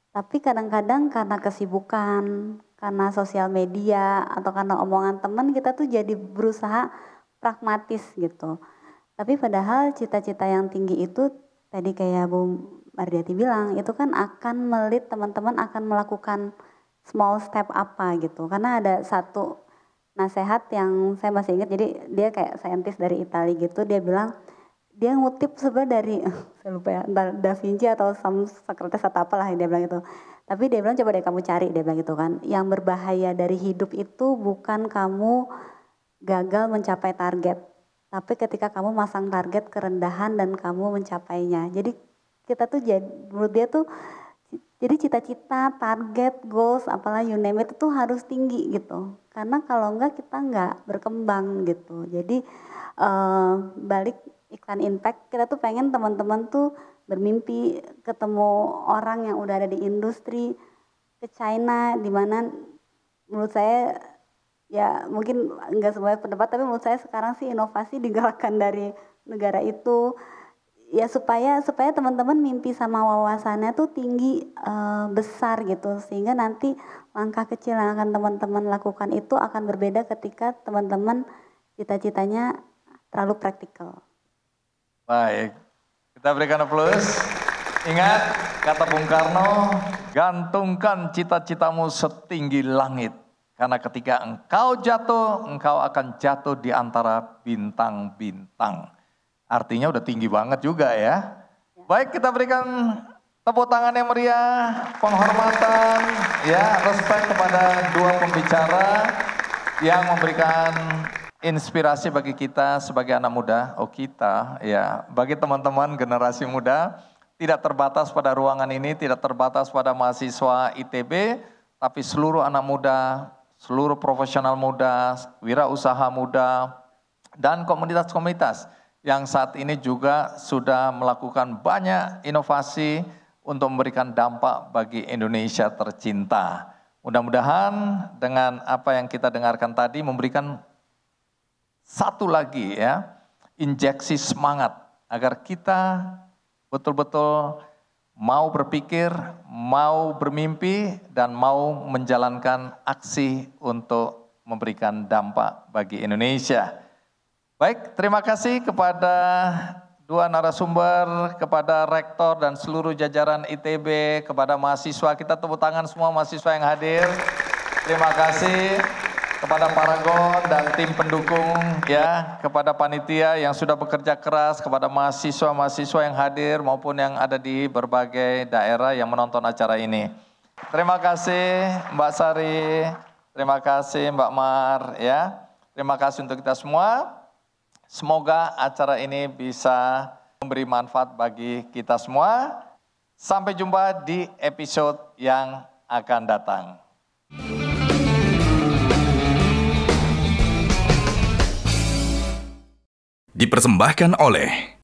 Tapi kadang-kadang karena kesibukan, karena sosial media, atau karena omongan teman kita tuh jadi berusaha pragmatis gitu. Tapi padahal cita-cita yang tinggi itu tadi kayak Bu Mardiati bilang, itu kan akan melit teman-teman akan melakukan small step apa gitu. Karena ada satu nasihat yang saya masih ingat, jadi dia kayak saintis dari Italia gitu, dia bilang, dia ngutip sebenarnya dari, saya lupa ya, Da Vinci atau Socrates atau apalah yang dia bilang itu. Tapi dia bilang coba deh kamu cari, dia bilang gitu kan. Yang berbahaya dari hidup itu bukan kamu gagal mencapai target. Tapi ketika kamu masang target kerendahan dan kamu mencapainya. Jadi kita tuh menurut dia tuh, jadi cita-cita, target, goals, apalah you name it itu harus tinggi gitu. Karena kalau enggak kita enggak berkembang gitu. Jadi balik iklan impact, kita tuh pengen teman-teman tuh bermimpi ketemu orang yang udah ada di industri, ke China, di mana menurut saya ya mungkin enggak semuanya pendapat, tapi menurut saya sekarang sih inovasi digerakkan dari negara itu. Ya supaya teman-teman mimpi sama wawasannya tuh tinggi, besar gitu, sehingga nanti langkah kecil yang akan teman-teman lakukan itu akan berbeda ketika teman-teman cita-citanya terlalu praktikal. Baik, kita berikan aplaus. Ingat kata Bung Karno, gantungkan cita-citamu setinggi langit. Karena ketika engkau jatuh, engkau akan jatuh di antara bintang-bintang. Artinya udah tinggi banget juga ya. Baik, kita berikan tepuk tangan yang meriah, penghormatan, ya, respect kepada dua pembicara yang memberikan inspirasi bagi kita sebagai anak muda. Oh kita, ya, bagi teman-teman generasi muda, tidak terbatas pada ruangan ini, tidak terbatas pada mahasiswa ITB, tapi seluruh anak muda, seluruh profesional muda, wirausaha muda, dan komunitas-komunitas yang saat ini juga sudah melakukan banyak inovasi untuk memberikan dampak bagi Indonesia tercinta. Mudah-mudahan dengan apa yang kita dengarkan tadi memberikan satu lagi ya, injeksi semangat agar kita betul-betul mau berpikir, mau bermimpi, dan mau menjalankan aksi untuk memberikan dampak bagi Indonesia. Baik, terima kasih kepada dua narasumber, kepada rektor dan seluruh jajaran ITB, kepada mahasiswa. Kita tepuk tangan semua mahasiswa yang hadir. Terima kasih kepada Paragon dan tim pendukung, ya, kepada panitia yang sudah bekerja keras, kepada mahasiswa-mahasiswa yang hadir maupun yang ada di berbagai daerah yang menonton acara ini. Terima kasih Mbak Sari, terima kasih Mbak Mar, ya. Terima kasih untuk kita semua. Semoga acara ini bisa memberi manfaat bagi kita semua. Sampai jumpa di episode yang akan datang. Dipersembahkan oleh